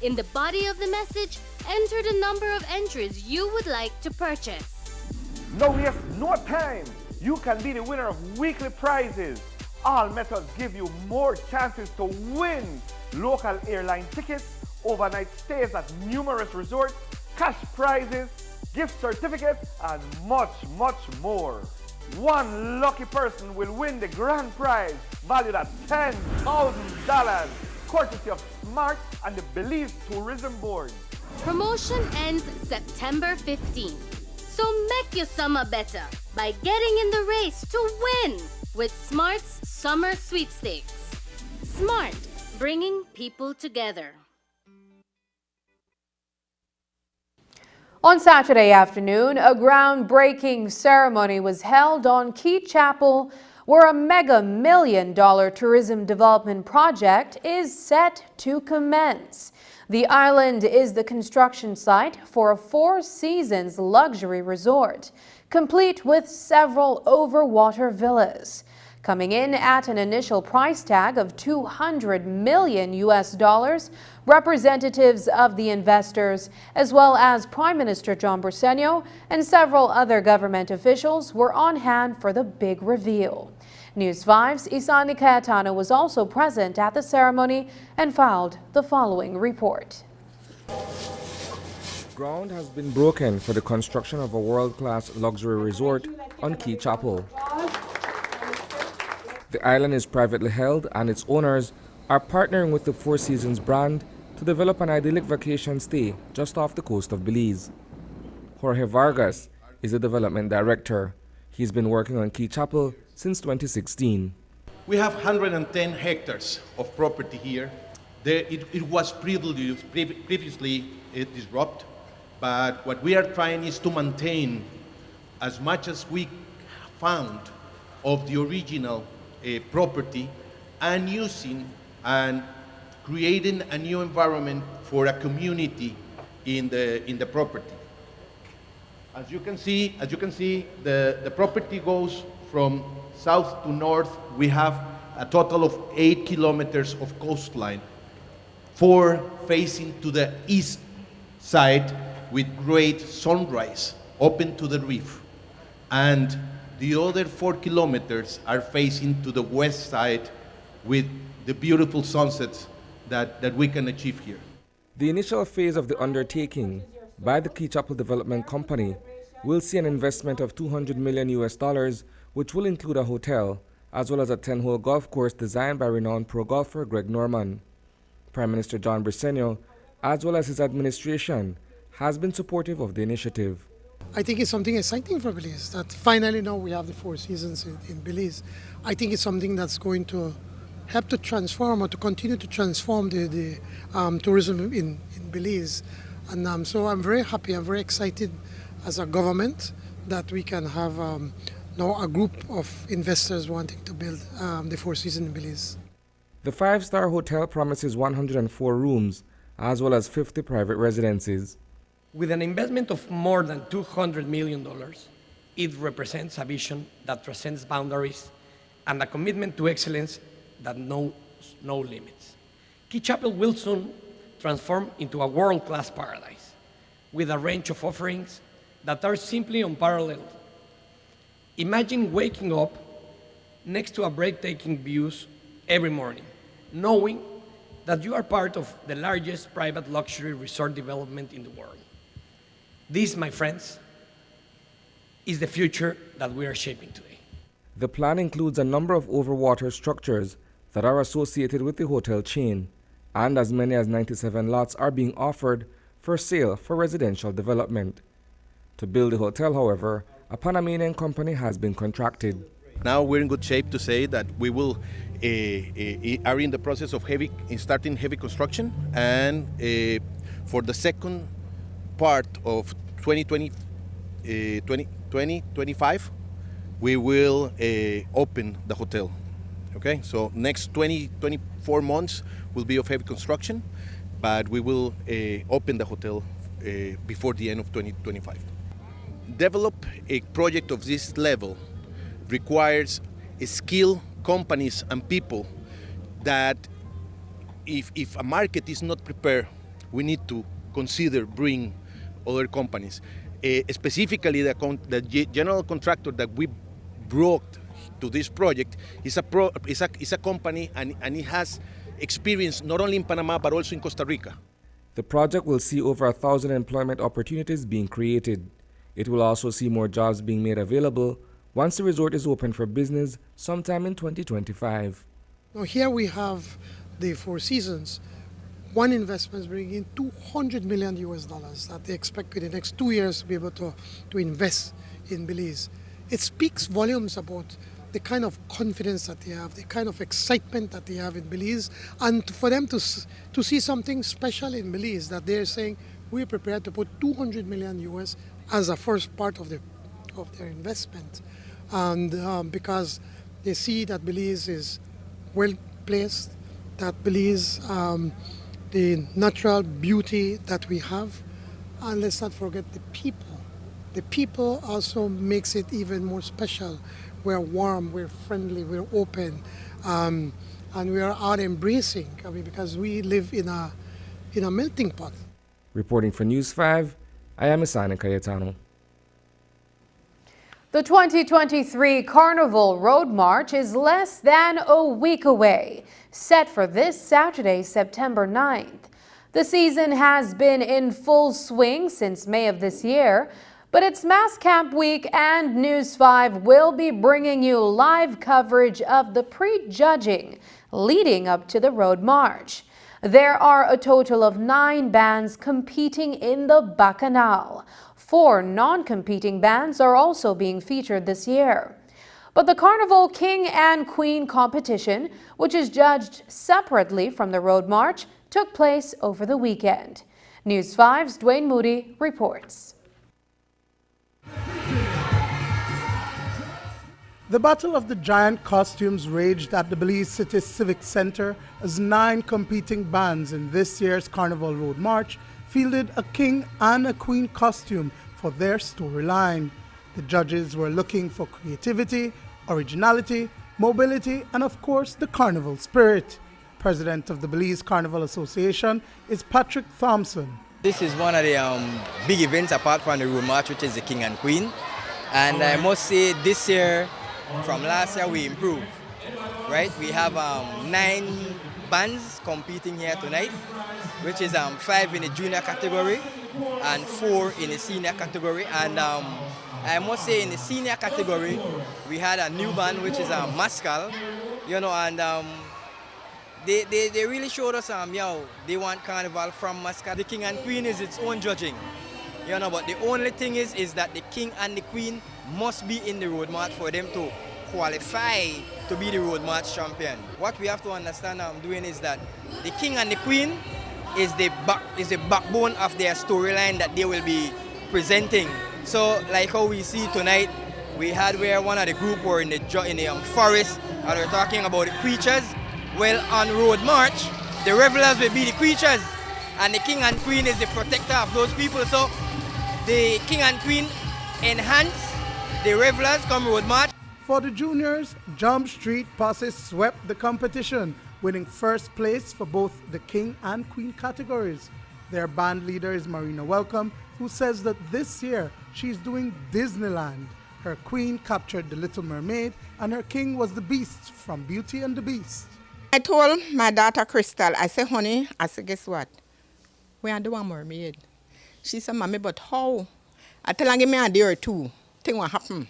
In the body of the message, enter the number of entries you would like to purchase. No waste no time. You can be the winner of weekly prizes. All methods give you more chances to win. Local airline tickets, overnight stays at numerous resorts, cash prizes, gift certificates, and much, much more. One lucky person will win the grand prize valued at $10,000, courtesy of Smart and the Belize Tourism Board. Promotion ends September 15th. So make your summer better by getting in the race to win with Smart's Summer Sweepstakes. Smart, bringing people together. On Saturday afternoon, a groundbreaking ceremony was held on Key Chapel where a mega $1 million tourism development project is set to commence. The island is the construction site for a Four Seasons luxury resort, complete with several overwater villas. Coming in at an initial price tag of $200 million, representatives of the investors, as well as Prime Minister John Briceño and several other government officials, were on hand for the big reveal. News 5's Isani Cayetano was also present at the ceremony and filed the following report. Ground has been broken for the construction of a world-class luxury resort on Key Chapel. The island is privately held and its owners are partnering with the Four Seasons brand to develop an idyllic vacation stay just off the coast of Belize. Jorge Vargas is the development director. He's been working on Key Chapel since 2016. We have 110 hectares of property here. It was previously disrupted, but what we are trying is to maintain as much as we found of the original property and using and creating a new environment for a community in the property. As you can see, the property goes from south to north. We have a total of 8 kilometers of coastline, 4 facing to the east side with great sunrise open to the reef, and the other 4 kilometers are facing to the west side with the beautiful sunsets that we can achieve here. The initial phase of the undertaking by the Key Chapel Development Company will see an investment of $200 million, which will include a hotel, as well as a 10-hole golf course designed by renowned pro golfer Greg Norman. Prime Minister John Briceño, as well as his administration, has been supportive of the initiative. I think it's something exciting for Belize, that finally now we have the Four Seasons in Belize. I think it's something that's going to help to transform or to continue to transform the tourism in Belize. And so I'm very happy, I'm very excited as a government that we can have now a group of investors wanting to build the Four Seasons in Belize. The 5-star hotel promises 104 rooms, as well as 50 private residences. With an investment of more than $200 million, it represents a vision that transcends boundaries and a commitment to excellence that knows no limits. Key Chapel will soon transform into a world-class paradise with a range of offerings that are simply unparalleled. Imagine waking up next to a breathtaking views every morning, knowing that you are part of the largest private luxury resort development in the world. This, my friends, is the future that we are shaping today. The plan includes a number of overwater structures that are associated with the hotel chain, and as many as 97 lots are being offered for sale for residential development. To build the hotel, however, a Panamanian company has been contracted. Now we're in good shape to say that we will are in the process of starting heavy construction, and for the second part of 2025, we will open the hotel. Okay, so next 24 months will be of heavy construction, but we will open the hotel before the end of 2025. Develop a project of this level requires skilled companies and people that if a market is not prepared, we need to consider bring other companies. Specifically, the general contractor that we brought to this project is a company, and it has experience not only in Panama but also in Costa Rica. The project will see over 1,000 employment opportunities being created. It will also see more jobs being made available once the resort is open for business sometime in 2025. Now here we have the Four Seasons. One investment is bringing in $200 million that they expect in the next 2 years to be able to invest in Belize. It speaks volumes about the kind of confidence that they have, the kind of excitement that they have in Belize, and for them to see something special in Belize, that they're saying we're prepared to put $200 million as a first part of their investment, and because They see that Belize is well placed, that Belize, the natural beauty that we have, and let's not forget the people. The people also makes it even more special. We're warm, we're friendly, we're open, and we are out embracing. I mean, because we live in a melting pot. Reporting for News 5, I am Asana Cayetano. The 2023 Carnival Road March is less than a week away, set for this Saturday, September 9th. The season has been in full swing since May of this year, but it's Mass Camp Week and News 5 will be bringing you live coverage of the pre-judging leading up to the Road March. There are a total of 9 bands competing in the Bacchanal. 4 non-competing bands are also being featured this year. But the Carnival King and Queen competition, which is judged separately from the Road March, took place over the weekend. News 5's Dwayne Moody reports. The Battle of the Giant Costumes raged at the Belize City Civic Center as 9 competing bands in this year's Carnival Road March fielded a king and a queen costume for their storyline. The judges were looking for creativity, originality, mobility, and of course the carnival spirit. President of the Belize Carnival Association is Patrick Thompson. This is one of the big events apart from the Road March, which is the King and Queen. And I must say this year, from last year, we improved, right? We have 9 bands competing here tonight, which is 5 in the junior category and 4 in the senior category. And I must say in the senior category, we had a new band, which is Mascal, you know, and they really showed us, they want Carnival from Mascal. The King and Queen is its own judging, you know, but the only thing is that the King and the Queen must be in the Road March for them to qualify to be the Road March champion. What we have to understand doing is that the King and the Queen is the backbone of their storyline that they will be presenting. So like how we see tonight, we had where one of the group were in the forest and we're talking about the creatures. Well, on Road March, the revelers will be the creatures and the King and Queen is the protector of those people. So the King and Queen enhance the revelers come Road March. For the juniors, Jump Street Posse swept the competition, winning first place for both the King and Queen categories. Their band leader is Marina Welcome, who says that this year she's doing Disneyland. Her queen captured the Little Mermaid and her king was the Beast from Beauty and the Beast. I told my daughter Crystal, I said, honey, I said, guess what? We are doing mermaid. She said, mommy, but how? I tell her, give me a day or 2. Thing will happen,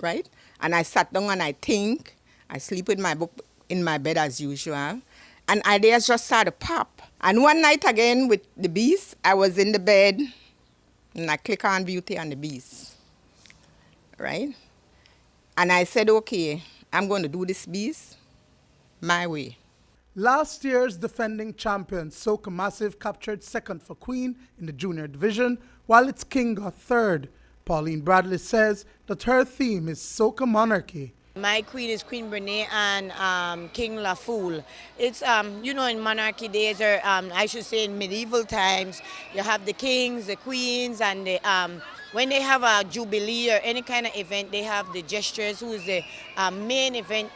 right? And I sat down and I think. I sleep with my book in my bed as usual. And ideas just started to pop. And one night again with the Beast, I was in the bed and I click on Beauty and the Beast, right? And I said, okay, I'm going to do this Beast my way. Last year's defending champion, Soca Massive, captured second for Queen in the junior division, while its king got third. Pauline Bradley says that her theme is Soca Monarchy. My queen is Queen Brene and King La Fool. It's, you know, in monarchy days, or I should say in medieval times, you have the kings, the queens, and the, when they have a jubilee or any kind of event, they have the jesters, who is the main event,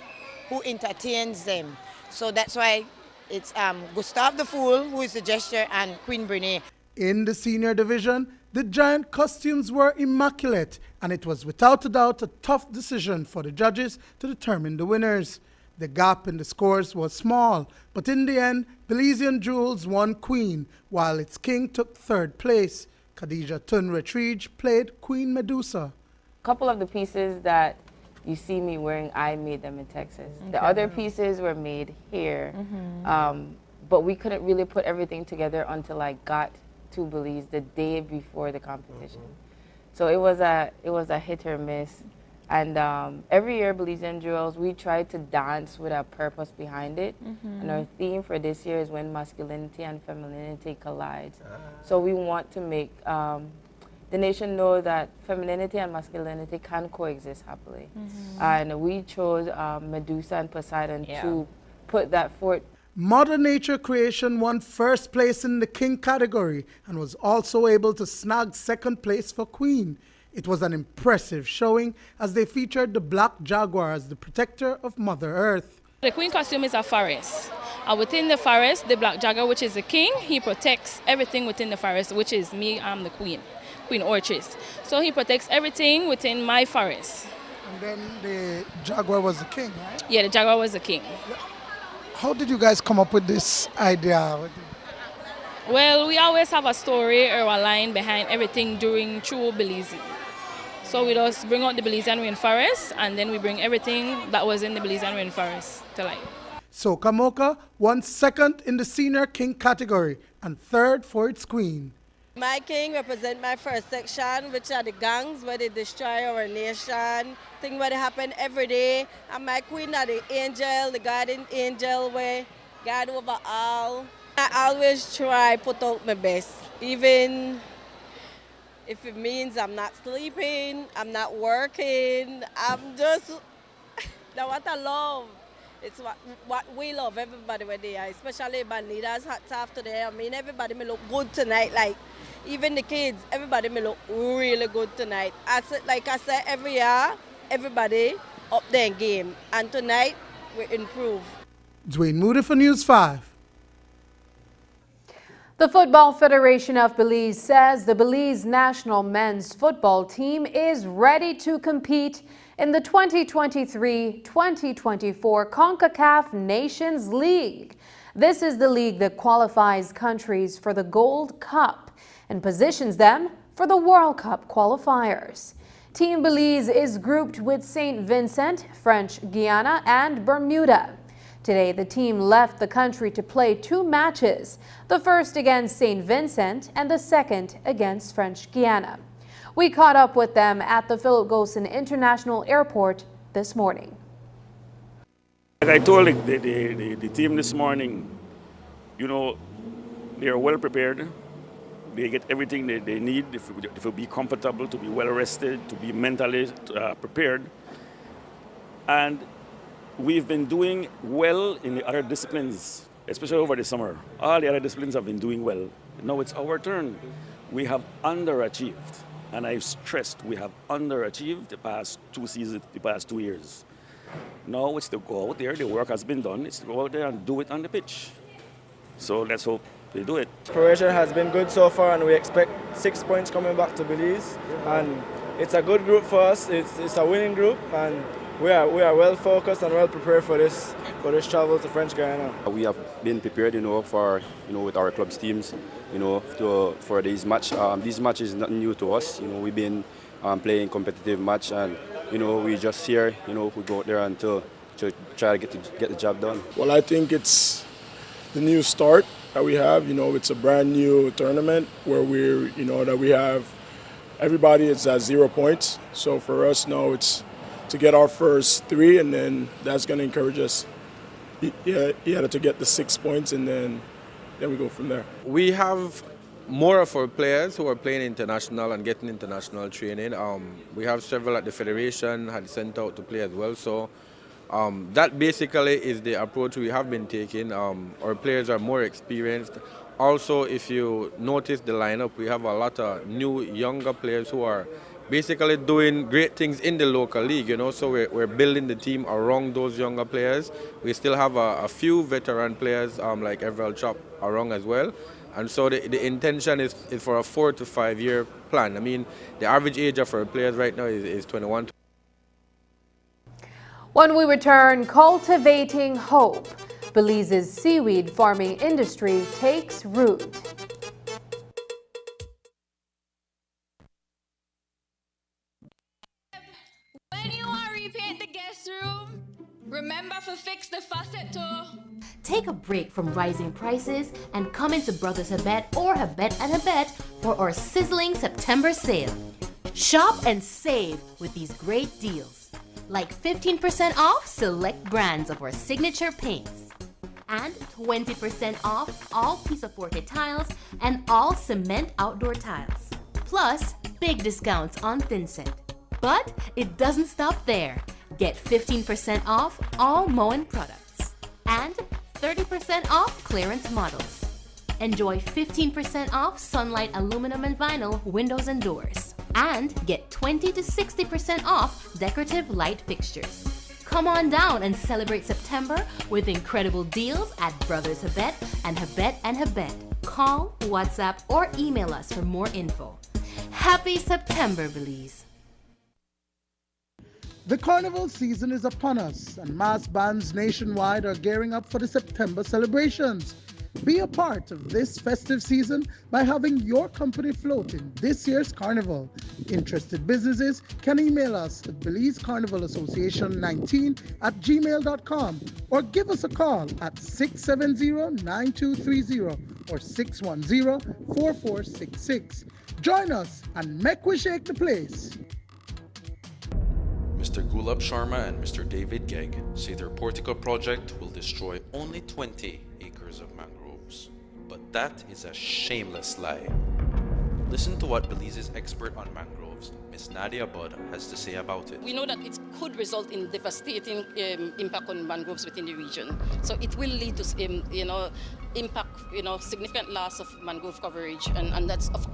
who entertains them. So that's why it's Gustave the Fool, who is the jester, and Queen Brene. In the senior division, the giant costumes were immaculate, and it was without a doubt a tough decision for the judges to determine the winners. The gap in the scores was small, but in the end, Belizean Jewels won Queen, while its king took third place. Khadija Tunretrige played Queen Medusa. A couple of the pieces that you see me wearing, I made them in Texas. Okay. The other pieces were made here, but we couldn't really put everything together until I got to Belize the day before the competition. So it was a hit or miss. And every year, Belizean Jewels, we try to dance with a purpose behind it. And our theme for this year is when masculinity and femininity collide. So we want to make the nation know that femininity and masculinity can coexist happily. And we chose Medusa and Poseidon to put that forth. Mother Nature Creation won first place in the King category and was also able to snag second place for Queen. It was an impressive showing as they featured the black jaguar as the protector of Mother Earth. The Queen costume is a forest. And within the forest, the black jaguar, which is the king, he protects everything within the forest, which is me, I'm the queen, Queen Orchis. So he protects everything within my forest. And then the jaguar was the king, right? Yeah, the jaguar was the king. How did you guys come up with this idea? Well, we always have a story or a line behind everything through Belize. So we just bring out the Belizean rainforest, and then we bring everything that was in the Belizean rainforest to life. So Kamoka won second in the senior king category and third for its queen. My king represent my first section, which are the gangs where they destroy our nation, things where they happen every day. And my queen are the angel, the guardian angel, where God over all. I always try put out my best, even if it means I'm not sleeping, I'm not working, I'm just, that's what I love. It's what we love, everybody where they are, especially band leaders, hats off to them. I mean, everybody may look good tonight, like even the kids, everybody may look really good tonight. Like I said, every year, everybody up their game. And tonight, we improve. Dwayne Moody for News 5. The Football Federation of Belize says the Belize national men's football team is ready to compete in the 2023-2024 CONCACAF Nations League. This is the league that qualifies countries for the Gold Cup and positions them for the World Cup qualifiers. Team Belize is grouped with St. Vincent, French Guiana, and Bermuda. Today, the team left the country to play 2 matches, the first against St. Vincent and the second against French Guiana. We caught up with them at the Philip Gosen International Airport this morning. I told the team this morning, you know, they are well prepared. They get everything they need to be comfortable, to be well rested, to be mentally prepared. And we've been doing well in the other disciplines, especially over the summer. All the other disciplines have been doing well. Now it's our turn. We have underachieved. And I've stressed we have underachieved the past 2 seasons, the past 2 years. Now it's to go out there, the work has been done, it's to go out there and do it on the pitch. So let's hope they do it. Preparation has been good so far and we expect 6 points coming back to Belize. And it's a good group for us, it's a winning group and we are well focused and well prepared for this travel to French Guiana. We have been prepared, for with our club's teams, for these match. These matches is nothing new to us. We've been playing competitive match, and we just here, we go out there and to try to get the job done. Well, I think it's the new start that we have. It's a brand new tournament where that we have everybody is at 0 points. So for us now, it's to get our first 3, and then that's going to encourage us to get the 6 points, and then we go from there. We have more of our players who are playing international and getting international training. We have several at the Federation had sent out to play as well. So that basically is the approach we have been taking. Our players are more experienced. Also, if you notice the lineup, we have a lot of new, younger players who are basically doing great things in the local league, so we're building the team around those younger players. We still have a few veteran players like Everell Chop around as well. And so the intention is for a 4 to 5 year plan. I mean, the average age of our players right now is 21. When we return, cultivating hope. Belize's seaweed farming industry takes root. When you want to repaint the guest room, remember to fix the faucet too. Take a break from rising prices and come into Brothers Habet or Habet and Habet for our sizzling September sale. Shop and save with these great deals, like 15% off select brands of our signature paints, and 20% off all Piso Forte tiles and all cement outdoor tiles. Plus, big discounts on Thinset. But it doesn't stop there. Get 15% off all Moen products and 30% off clearance models. Enjoy 15% off Sunlight aluminum and vinyl windows and doors. And get 20 to 60% off decorative light fixtures. Come on down and celebrate September with incredible deals at Brothers Habet and Habet. Call, WhatsApp, or email us for more info. Happy September, Belize. The Carnival season is upon us, and mass bands nationwide are gearing up for the September celebrations. Be a part of this festive season by having your company float in this year's Carnival. Interested businesses can email us at Belize Carnival Association 19@gmail.com or give us a call at 670-9230 or 610-4466. Join us and make we shake the place. Mr. Gulab Sharma and Mr. David Gegg say their Portico project will destroy only 20 acres of mangroves. But that is a shameless lie. Listen to what Belize's expert on mangroves, Ms. Nadia Budd, has to say about it. We know that it could result in devastating impact on mangroves within the region. So it will lead to, impact, significant loss of mangrove coverage, and that's of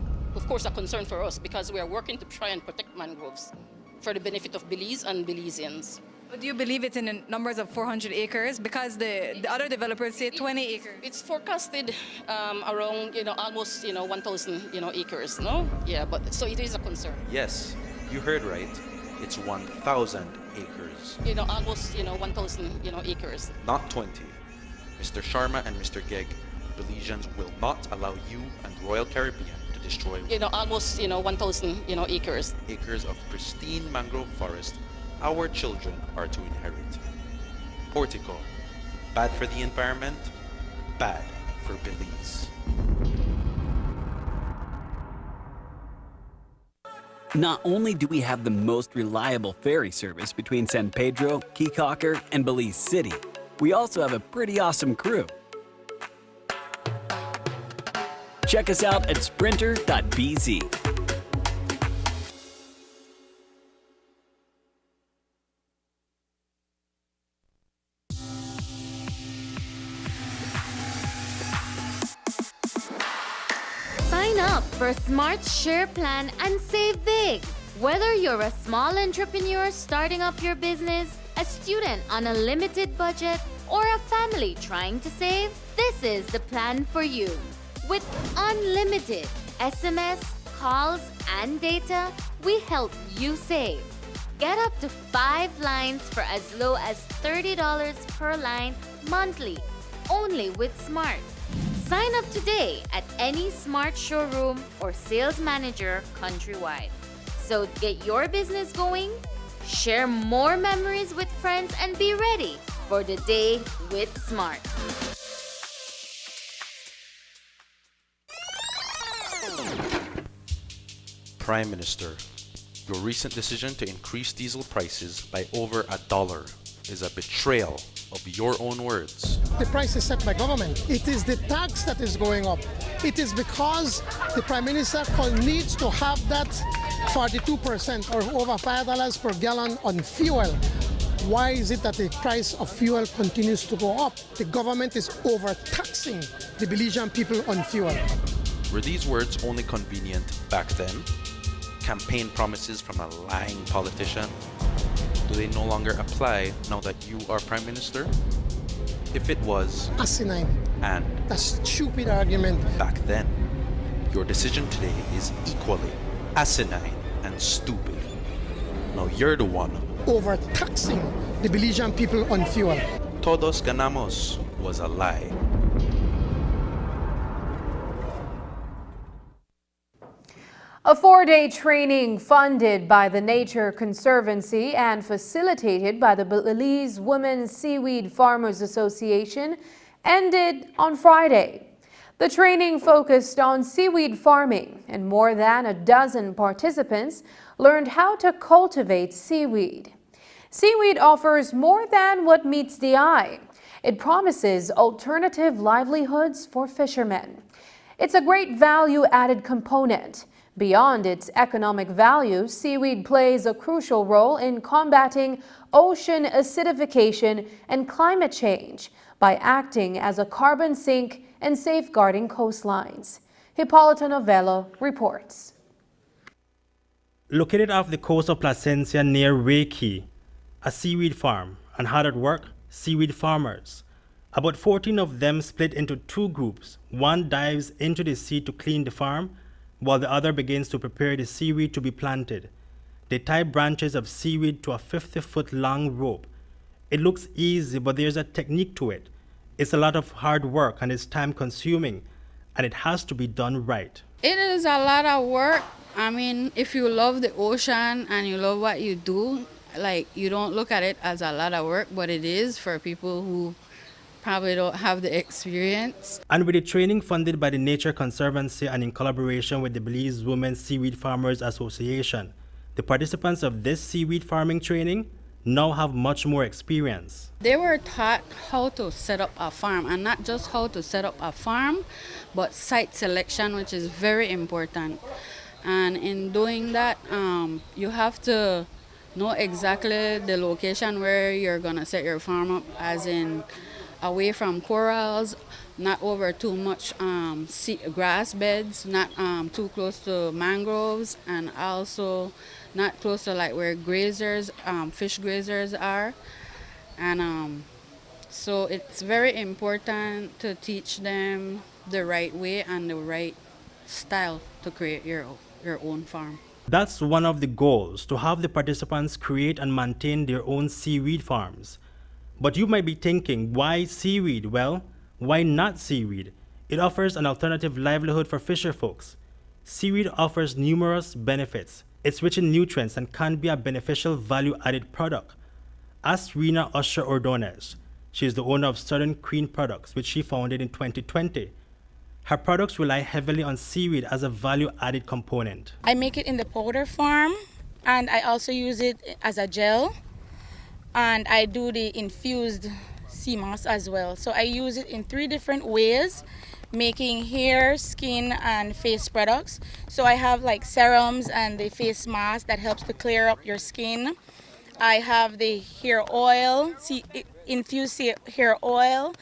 course a concern for us because we are working to try and protect mangroves for the benefit of Belize and Belizeans. But do you believe it's in numbers of 400 acres? Because the other developers say 20 acres. It's forecasted around, almost, 1,000, acres, no? Yeah, but so it is a concern. Yes, you heard right. It's 1,000 acres. Almost, 1,000, acres. Not 20. Mr. Sharma and Mr. Gegg, Belizeans will not allow you and Royal Caribbean to destroy almost 1,000 acres of pristine mangrove forest our children are to inherit. Portico, bad for the environment, bad for Belize. Not only do we have the most reliable ferry service between San Pedro, Keycocker, and Belize City, we also have a pretty awesome crew. Check us out at sprinter.bz. Sign up for Smart Share Plan and save big. Whether you're a small entrepreneur starting up your business, a student on a limited budget, or a family trying to save, this is the plan for you. With unlimited SMS, calls, and data, we help you save. Get up to 5 lines for as low as $30 per line monthly, only with Smart. Sign up today at any Smart showroom or sales manager countrywide. So get your business going, share more memories with friends, and be ready for the day with Smart. Prime Minister, your recent decision to increase diesel prices by over $1 is a betrayal of your own words. The price is set by government. It is the tax that is going up. It is because the Prime Minister needs to have that 42% or over $5 per gallon on fuel. Why is it that the price of fuel continues to go up? The government is overtaxing the Belizean people on fuel. Were these words only convenient back then? Campaign promises from a lying politician? Do they no longer apply now that you are Prime Minister? If it was asinine and a stupid argument back then, your decision today is equally asinine and stupid. Now you're the one overtaxing the Belizean people on fuel. Todos ganamos was a lie. A 4-day training funded by the Nature Conservancy and facilitated by the Belize Women's Seaweed Farmers Association ended on Friday. The training focused on seaweed farming, and more than a dozen participants learned how to cultivate seaweed. Seaweed offers more than what meets the eye. It promises alternative livelihoods for fishermen. It's a great value-added component, Beyond its economic value, seaweed plays a crucial role in combating ocean acidification and climate change by acting as a carbon sink and safeguarding coastlines. Hippolyta Novello reports. Located off the coast of Placencia near Reiki, a seaweed farm, and hard at work, seaweed farmers. About 14 of them split into two groups. One dives into the sea to clean the farm, while the other begins to prepare the seaweed to be planted. They tie branches of seaweed to a 50-foot long rope. It looks easy, but there's a technique to it. It's a lot of hard work and it's time consuming, and it has to be done right. It is a lot of work. I mean, if you love the ocean and you love what you do, like, you don't look at it as a lot of work, but it is for people who probably don't have the experience. And with the training funded by the Nature Conservancy and in collaboration with the Belize Women Seaweed Farmers Association, the participants of this seaweed farming training now have much more experience. They were taught how to set up a farm, and not just how to set up a farm, but site selection, which is very important. And in doing that, you have to know exactly the location where you're gonna set your farm up, as in away from corals, not over too much grass beds, not too close to mangroves, and also not close to like where grazers, fish grazers are. And so it's very important to teach them the right way and the right style to create your own farm. That's one of the goals, to have the participants create and maintain their own seaweed farms. But you might be thinking, why seaweed? Well, why not seaweed? It offers an alternative livelihood for fisher folks. Seaweed offers numerous benefits. It's rich in nutrients and can be a beneficial value-added product. Ask Rena Usher Ordonez. She is the owner of Southern Queen Products, which she founded in 2020. Her products rely heavily on seaweed as a value-added component. I make it in the powder form, and I also use it as a gel, and I do the infused sea moss as well. So I use it in 3 different ways, making hair, skin, and face products. So I have like serums and the face mask that helps to clear up your skin. I have the hair oil, infused hair oil.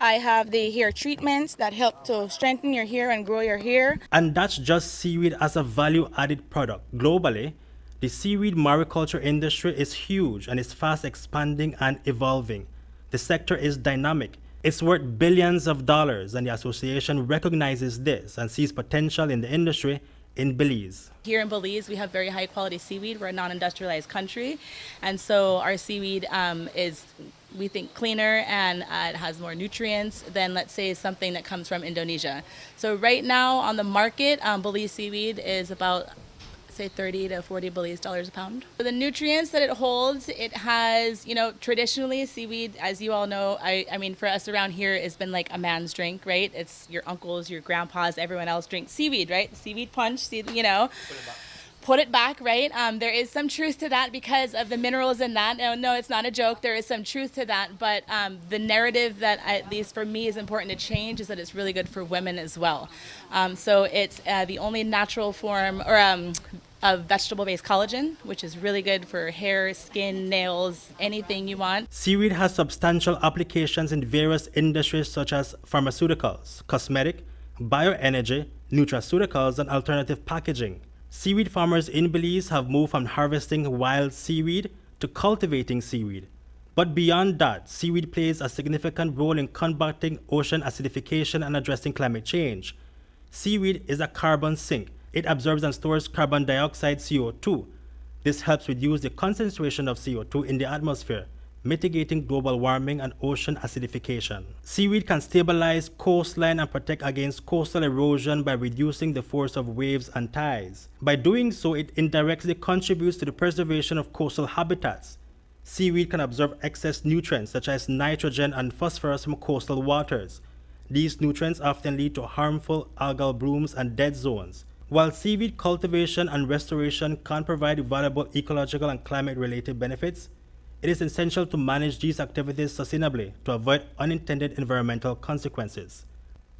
I have the hair treatments that help to strengthen your hair and grow your hair. And that's just seaweed as a value-added product. Globally, the seaweed mariculture industry is huge and is fast expanding and evolving. The sector is dynamic. It's worth billions of dollars, and the association recognizes this and sees potential in the industry in Belize. Here in Belize, we have very high quality seaweed. We're a non-industrialized country, and so our seaweed is, we think, cleaner, and it has more nutrients than, let's say, something that comes from Indonesia. So right now on the market, Belize seaweed is about, say, 30 to 40 Belize dollars a pound. For the nutrients that it holds, it has, traditionally seaweed, as you all know, I mean, for us around here, it's been like a man's drink, right? It's your uncles, your grandpas, everyone else drinks seaweed, right? Seaweed punch, put it back, right? There is some truth to that because of the minerals in that. No, it's not a joke. There is some truth to that, but the narrative that, at least for me, is important to change is that it's really good for women as well. So it's the only natural form of vegetable-based collagen, which is really good for hair, skin, nails, anything you want. Seaweed has substantial applications in various industries such as pharmaceuticals, cosmetic, bioenergy, nutraceuticals, and alternative packaging. Seaweed farmers in Belize have moved from harvesting wild seaweed to cultivating seaweed. But beyond that, seaweed plays a significant role in combating ocean acidification and addressing climate change. Seaweed is a carbon sink. It absorbs and stores carbon dioxide, CO2. This helps reduce the concentration of CO2 in the atmosphere, mitigating global warming and ocean acidification. Seaweed can stabilize coastline and protect against coastal erosion by reducing the force of waves and tides. By doing so, it indirectly contributes to the preservation of coastal habitats. Seaweed can absorb excess nutrients such as nitrogen and phosphorus from coastal waters. These nutrients often lead to harmful algal blooms and dead zones. While seaweed cultivation and restoration can provide valuable ecological and climate-related benefits, it is essential to manage these activities sustainably to avoid unintended environmental consequences.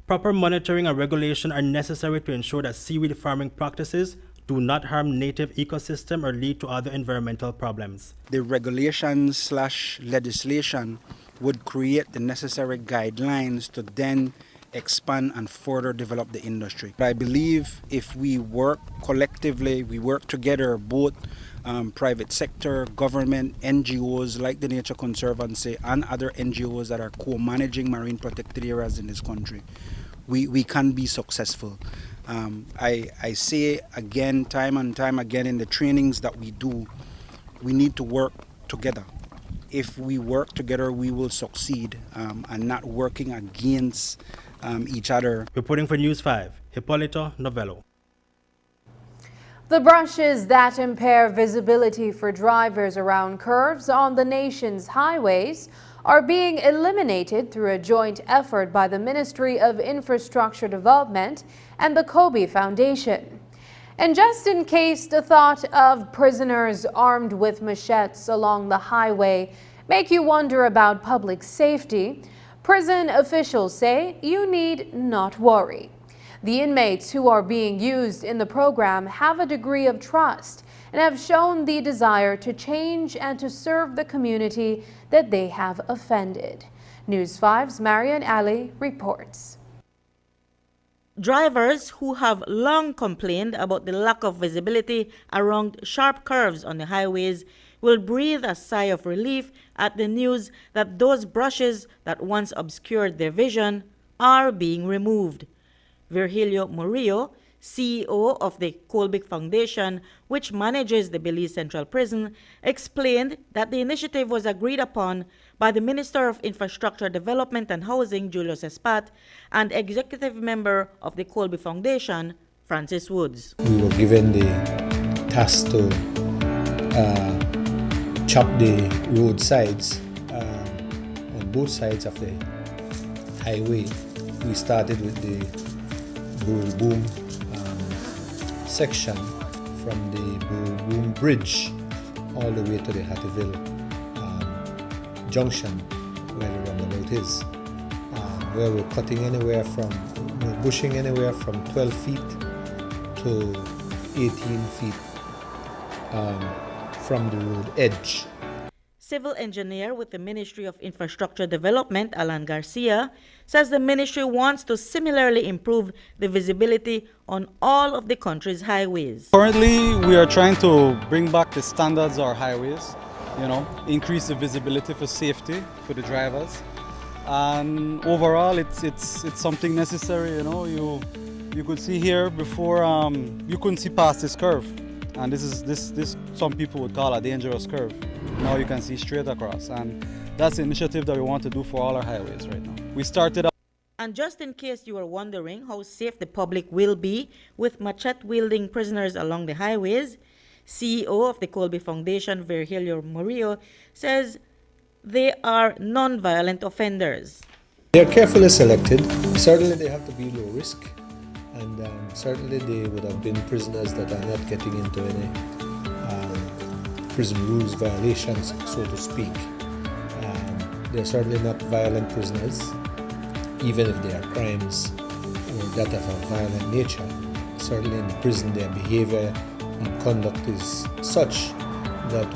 Proper monitoring and regulation are necessary to ensure that seaweed farming practices do not harm native ecosystem or lead to other environmental problems. The regulation/legislation would create the necessary guidelines to then expand and further develop the industry. But I believe if we work collectively, we work together, both private sector, government, NGOs like the Nature Conservancy and other NGOs that are co-managing marine protected areas in this country, we can be successful. I say again, time and time again in the trainings that we do, we need to work together. If we work together, we will succeed, and not working against each other. Reporting for News 5, Hipólito Novello. The brushes that impair visibility for drivers around curves on the nation's highways are being eliminated through a joint effort by the Ministry of Infrastructure Development and the Kobe Foundation. And just in case the thought of prisoners armed with machetes along the highway make you wonder about public safety, prison officials say you need not worry. The inmates who are being used in the program have a degree of trust and have shown the desire to change and to serve the community that they have offended. News 5's Marian Ali reports. Drivers who have long complained about the lack of visibility around sharp curves on the highways will breathe a sigh of relief at the news that those brushes that once obscured their vision are being removed. Virgilio Murillo, CEO of the Kobe Foundation, which manages the Belize Central Prison, explained that the initiative was agreed upon by the Minister of Infrastructure Development and Housing, Julius Espat, and executive member of the Kobe Foundation, Francis Woods. We were given the task to chop the road sides on both sides of the highway. We started with the Burul Boom section from the Burul Boom Bridge all the way to the Hattieville junction where the roundabout is, where we're cutting anywhere from, bushing anywhere from 12 feet to 18 feet from the road edge. Civil engineer with the Ministry of Infrastructure Development, Alan Garcia, says the ministry wants to similarly improve the visibility on all of the country's highways. Currently, we are trying to bring back the standards of our highways, increase the visibility for safety for the drivers. And overall, it's something necessary, You could see here before, you couldn't see past this curve. And this some people would call a dangerous curve. Now you can see straight across, and that's the initiative that we want to do for all our highways right now. We started. And just in case you are wondering how safe the public will be with machete-wielding prisoners along the highways, CEO of the Kobe Foundation, Virgilio Murillo, says they are non-violent offenders. They're carefully selected. Certainly they have to be low risk. And certainly they would have been prisoners that are not getting into any prison rules violations, so to speak. They're certainly not violent prisoners, even if they are crimes or that of a violent nature. Certainly in prison their behavior and conduct is such that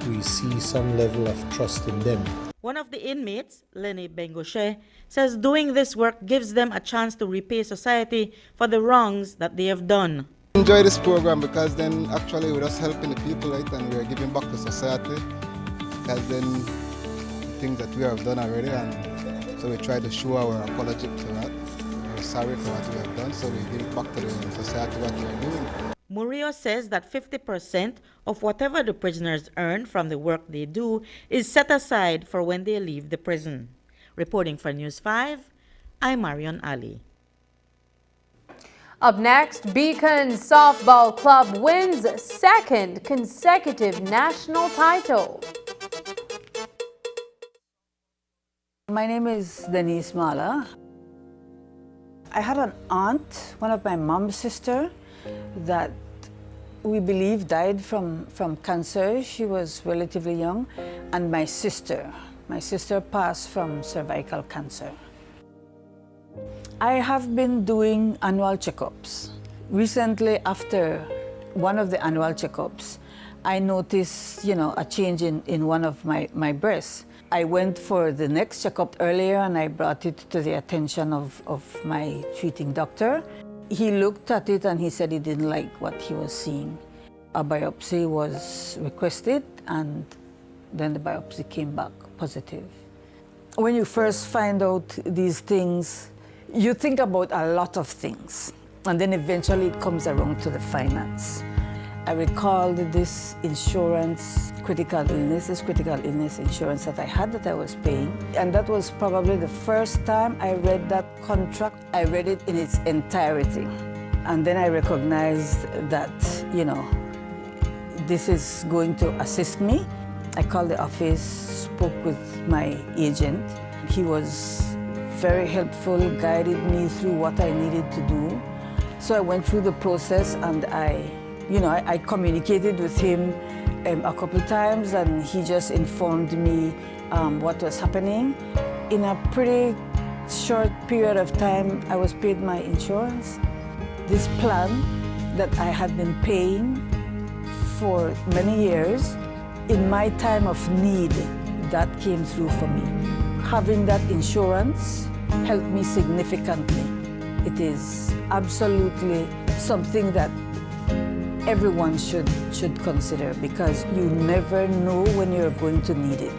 we see some level of trust in them. One of the inmates, Lenny Bengoshe, says doing this work gives them a chance to repay society for the wrongs that they have done. I enjoy this program because then actually we're just helping the people, right, and we're giving back to society. Because then the things that we have done already, and so we try to show our apology to that. We're sorry for what we have done, so we give back to the society what we're doing. Murillo says that 50% of whatever the prisoners earn from the work they do is set aside for when they leave the prison. Reporting for News 5, I'm Marion Ali. Up next, Beacon Softball Club wins second consecutive national title. My name is Denise Mala. I had an aunt, one of my mom's sister, that we believe died from cancer. She was relatively young. And my sister passed from cervical cancer. I have been doing annual checkups. Recently, after one of the annual checkups, I noticed, a change in one of my breasts. I went for the next checkup earlier and I brought it to the attention of my treating doctor. He looked at it and he said he didn't like what he was seeing. A biopsy was requested and then the biopsy came back positive. When you first find out these things, you think about a lot of things, and then eventually it comes around to the finance. I recalled this insurance, critical illness insurance that I had that I was paying. And that was probably the first time I read that contract. I read it in its entirety. And then I recognized that, this is going to assist me. I called the office, spoke with my agent. He was very helpful, guided me through what I needed to do. So I went through the process and I communicated with him a couple times and he just informed me what was happening. In a pretty short period of time, I was paid my insurance. This plan that I had been paying for many years, in my time of need, that came through for me. Having that insurance helped me significantly. It is absolutely something that everyone should consider because you never know when you're going to need it.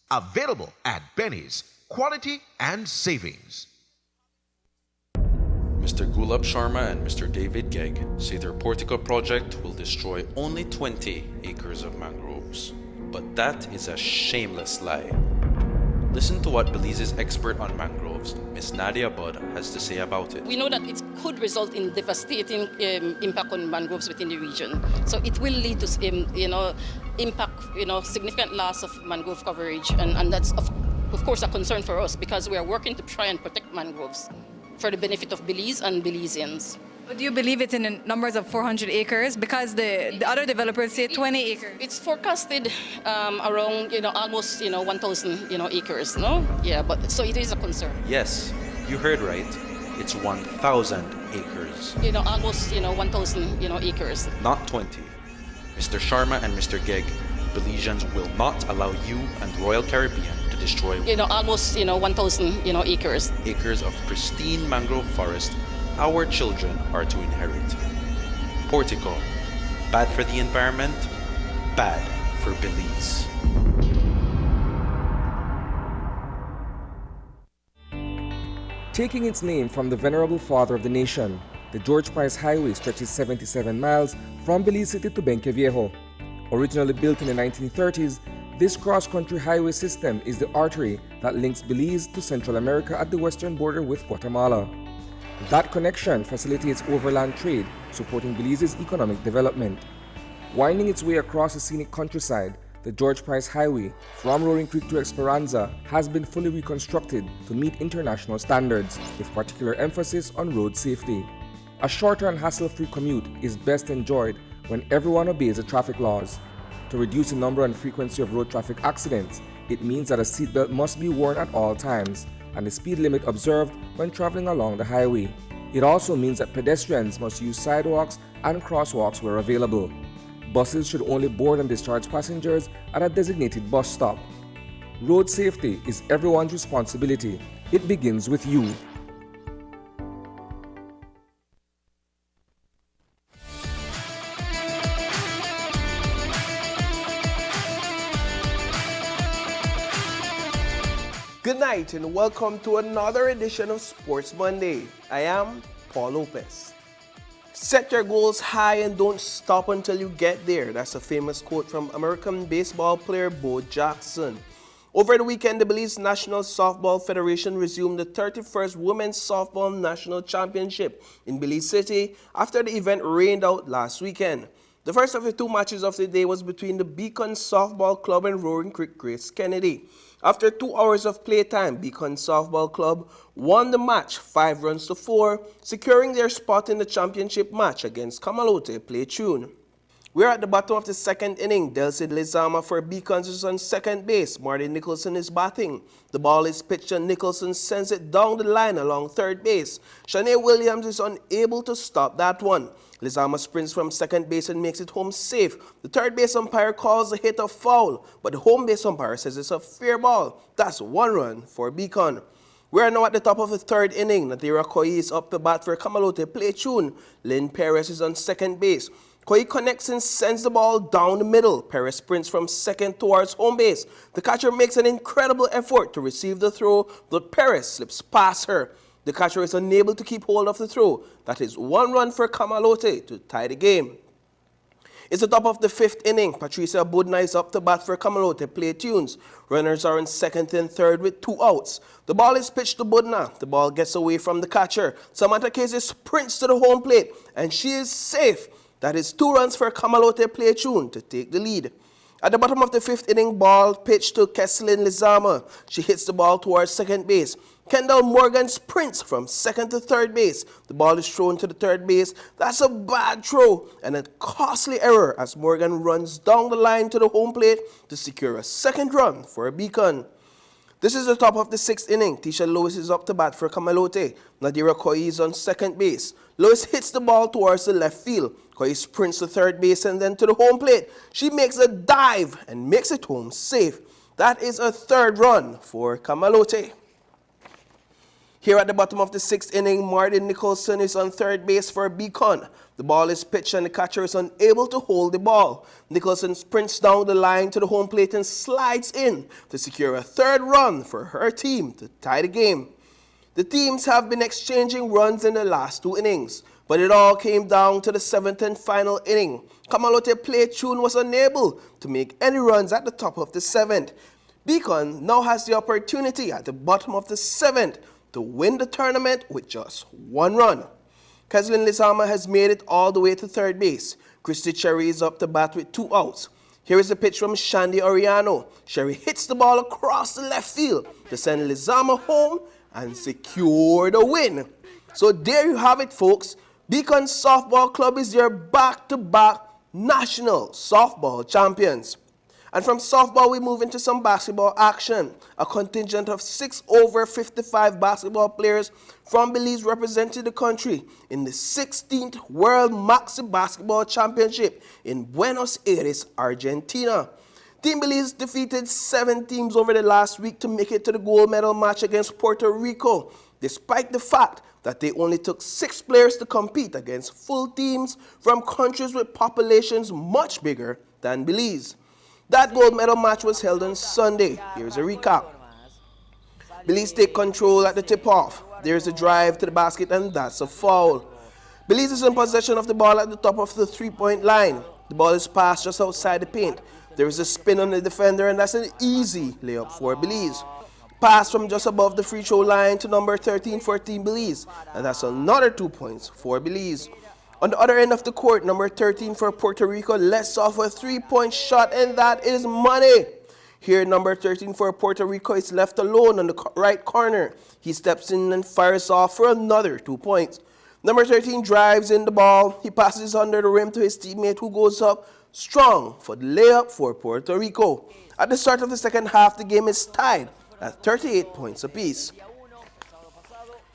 Available at Benny's, quality and savings. Mr. Gulab Sharma and Mr. David Gegg say their Portico project will destroy only 20 acres of mangroves. But that is a shameless lie. Listen to what Belize's expert on mangroves, Ms. Nadia Budd, has to say about it. We know that it could result in devastating impact on mangroves within the region. So it will lead to, impact, significant loss of mangrove coverage, and that's of course a concern for us because we are working to try and protect mangroves for the benefit of Belize and Belizeans. Do you believe it's in numbers of 400 acres? Because the other developers say 20 acres. It's forecasted around, almost, 1,000, acres, no? Yeah, but so it is a concern. Yes, you heard right. It's 1,000 acres. Almost, 1,000, acres. Not 20. Mr. Sharma and Mr. Gegg, Belizeans will not allow you and Royal Caribbean to destroy almost 1,000 acres. Acres of pristine mangrove forest our children are to inherit. Portico, bad for the environment, bad for Belize. Taking its name from the venerable father of the nation, the George Price Highway stretches 77 miles from Belize City to Benqueviejo. Originally built in the 1930s, this cross-country highway system is the artery that links Belize to Central America at the western border with Guatemala. That connection facilitates overland trade, supporting Belize's economic development. Winding its way across the scenic countryside, the George Price Highway, from Roaring Creek to Esperanza, has been fully reconstructed to meet international standards, with particular emphasis on road safety. A shorter and hassle-free commute is best enjoyed when everyone obeys the traffic laws. To reduce the number and frequency of road traffic accidents, it means that a seatbelt must be worn at all times, and the speed limit observed when traveling along the highway. It also means that pedestrians must use sidewalks and crosswalks where available. Buses should only board and discharge passengers at a designated bus stop. Road safety is everyone's responsibility. It begins with you. Good night and welcome to another edition of Sports Monday. I am Paul Lopez. Set your goals high and don't stop until you get there. That's a famous quote from American baseball player Bo Jackson. Over the weekend, the Belize National Softball Federation resumed the 31st Women's Softball National Championship in Belize City after the event rained out last weekend. The first of the two matches of the day was between the Beacon Softball Club and Roaring Creek Grace Kennedy. After 2 hours of playtime, Beacon Softball Club won the match 5 runs to 4, securing their spot in the championship match against Kamalote Play Tune. We're at the bottom of the second inning. Delcid Lizama for Beacons is on second base. Marty Nicholson is batting. The ball is pitched and Nicholson sends it down the line along third base. Shanae Williams is unable to stop that one. Lizama sprints from second base and makes it home safe. The third base umpire calls the hit a foul, but the home base umpire says it's a fair ball. That's 1 run for Beacon. We are now at the top of the third inning. Natira Koi is up to bat for Kamalote Play Tune. Lynn Perez is on second base. Koi connects and sends the ball down the middle. Perez sprints from second towards home base. The catcher makes an incredible effort to receive the throw, but Perez slips past her. The catcher is unable to keep hold of the throw. That is 1 run for Kamalote to tie the game. It's the top of the fifth inning. Patricia Budna is up to bat for Kamalote Play Tunes. Runners are in second and third with 2 outs. The ball is pitched to Budna. The ball gets away from the catcher. Samantha Casey sprints to the home plate, and she is safe. That is 2 runs for Kamalote Play Tune to take the lead. At the bottom of the fifth inning, ball pitched to Kesslyn Lizama. She hits the ball towards second base. Kendall Morgan sprints from second to third base. The ball is thrown to the third base. That's a bad throw and a costly error as Morgan runs down the line to the home plate to secure a second run for Beacon. This is the top of the sixth inning. Tisha Lewis is up to bat for Kamalote. Nadira Koi is on second base. Lewis hits the ball towards the left field. Koi sprints to third base and then to the home plate. She makes a dive and makes it home safe. That is a third run for Kamalote. Here at the bottom of the sixth inning, Martin Nicholson is on third base for Beacon. The ball is pitched and the catcher is unable to hold the ball. Nicholson sprints down the line to the home plate and slides in to secure a third run for her team to tie the game. The teams have been exchanging runs in the last 2 innings, but it all came down to the 7th and final inning. Kamalote Play Tune was unable to make any runs at the top of the 7th. Beacon now has the opportunity at the bottom of the 7th to win the tournament with just 1 run. Keslin Lizama has made it all the way to third base. Christy Cherry is up to bat with 2 outs. Here is a pitch from Shandy Oriano. Cherry hits the ball across the left field to send Lizama home and secure the win. So there you have it, folks. Beacon Softball Club is your back-to-back national softball champions. And from softball, we move into some basketball action. A contingent of 6 over 55 basketball players from Belize represented the country in the 16th World Maxi Basketball Championship in Buenos Aires, Argentina. Team Belize defeated 7 teams over the last week to make it to the gold medal match against Puerto Rico, despite the fact that they only took 6 players to compete against full teams from countries with populations much bigger than Belize. That gold medal match was held on Sunday. Here's a recap. Belize take control at the tip-off. There's a drive to the basket and that's a foul. Belize is in possession of the ball at the top of the 3-point line. The ball is passed just outside the paint. There is a spin on the defender and that's an easy layup for Belize. Pass from just above the free throw line to number 13 for Team Belize, and that's another 2 points for Belize. On the other end of the court, number 13 for Puerto Rico lets off a 3-point shot, and that is money. Here, number 13 for Puerto Rico is left alone on the right corner. He steps in and fires off for another 2 points. Number 13 drives in the ball. He passes under the rim to his teammate who goes up strong for the layup for Puerto Rico. At the start of the second half, the game is tied at 38 points apiece.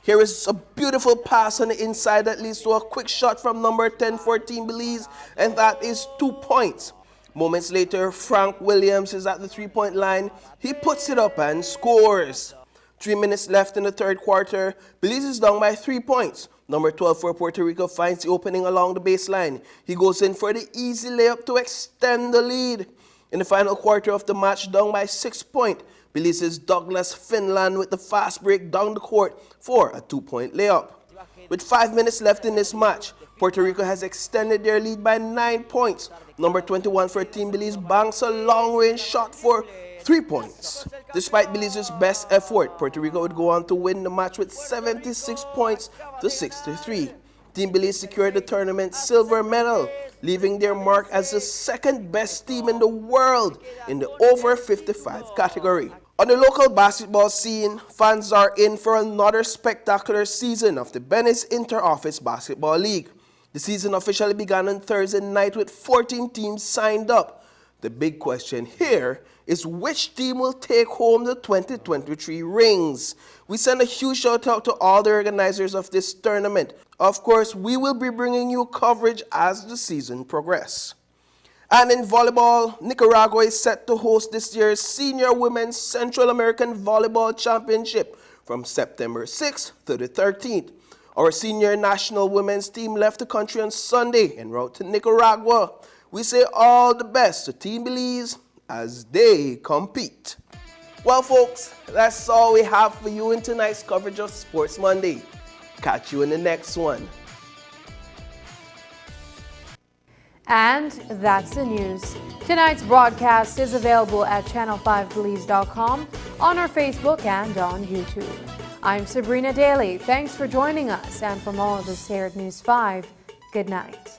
Here is a beautiful pass on the inside that leads to a quick shot from number 10 for Team Belize, and that is 2 points. Moments later, Frank Williams is at the 3-point line. He puts it up and scores. 3 minutes left in the third quarter. Belize is down by 3 points. Number 12 for Puerto Rico finds the opening along the baseline. He goes in for the easy layup to extend the lead. In the final quarter of the match, down by 6 points, Belize's Douglas Finland with the fast break down the court for a 2-point layup. With 5 minutes left in this match, Puerto Rico has extended their lead by 9 points. Number 21 for Team Belize banks a long-range shot for 3 points. Despite Belize's best effort, Puerto Rico would go on to win the match with 76 points to 63. Team Belize secured the tournament's silver medal, leaving their mark as the second best team in the world in the over 55 category. On the local basketball scene, fans are in for another spectacular season of the Belize Inter-Office Basketball League. The season officially began on Thursday night with 14 teams signed up. The big question here is which team will take home the 2023 rings. We send a huge shout out to all the organizers of this tournament. Of course, we will be bringing you coverage as the season progresses. And in volleyball, Nicaragua is set to host this year's Senior Women's Central American Volleyball Championship from September 6th to the 13th. Our senior national women's team left the country on Sunday en route to Nicaragua. We say all the best to Team Belize as they compete. Well, folks, that's all we have for you in tonight's coverage of Sports Monday. Catch you in the next one. And that's the news. Tonight's broadcast is available at channel5belize.com, on our Facebook and on YouTube. I'm Sabrina Daly. Thanks for joining us. And from all of us here at News 5, good night.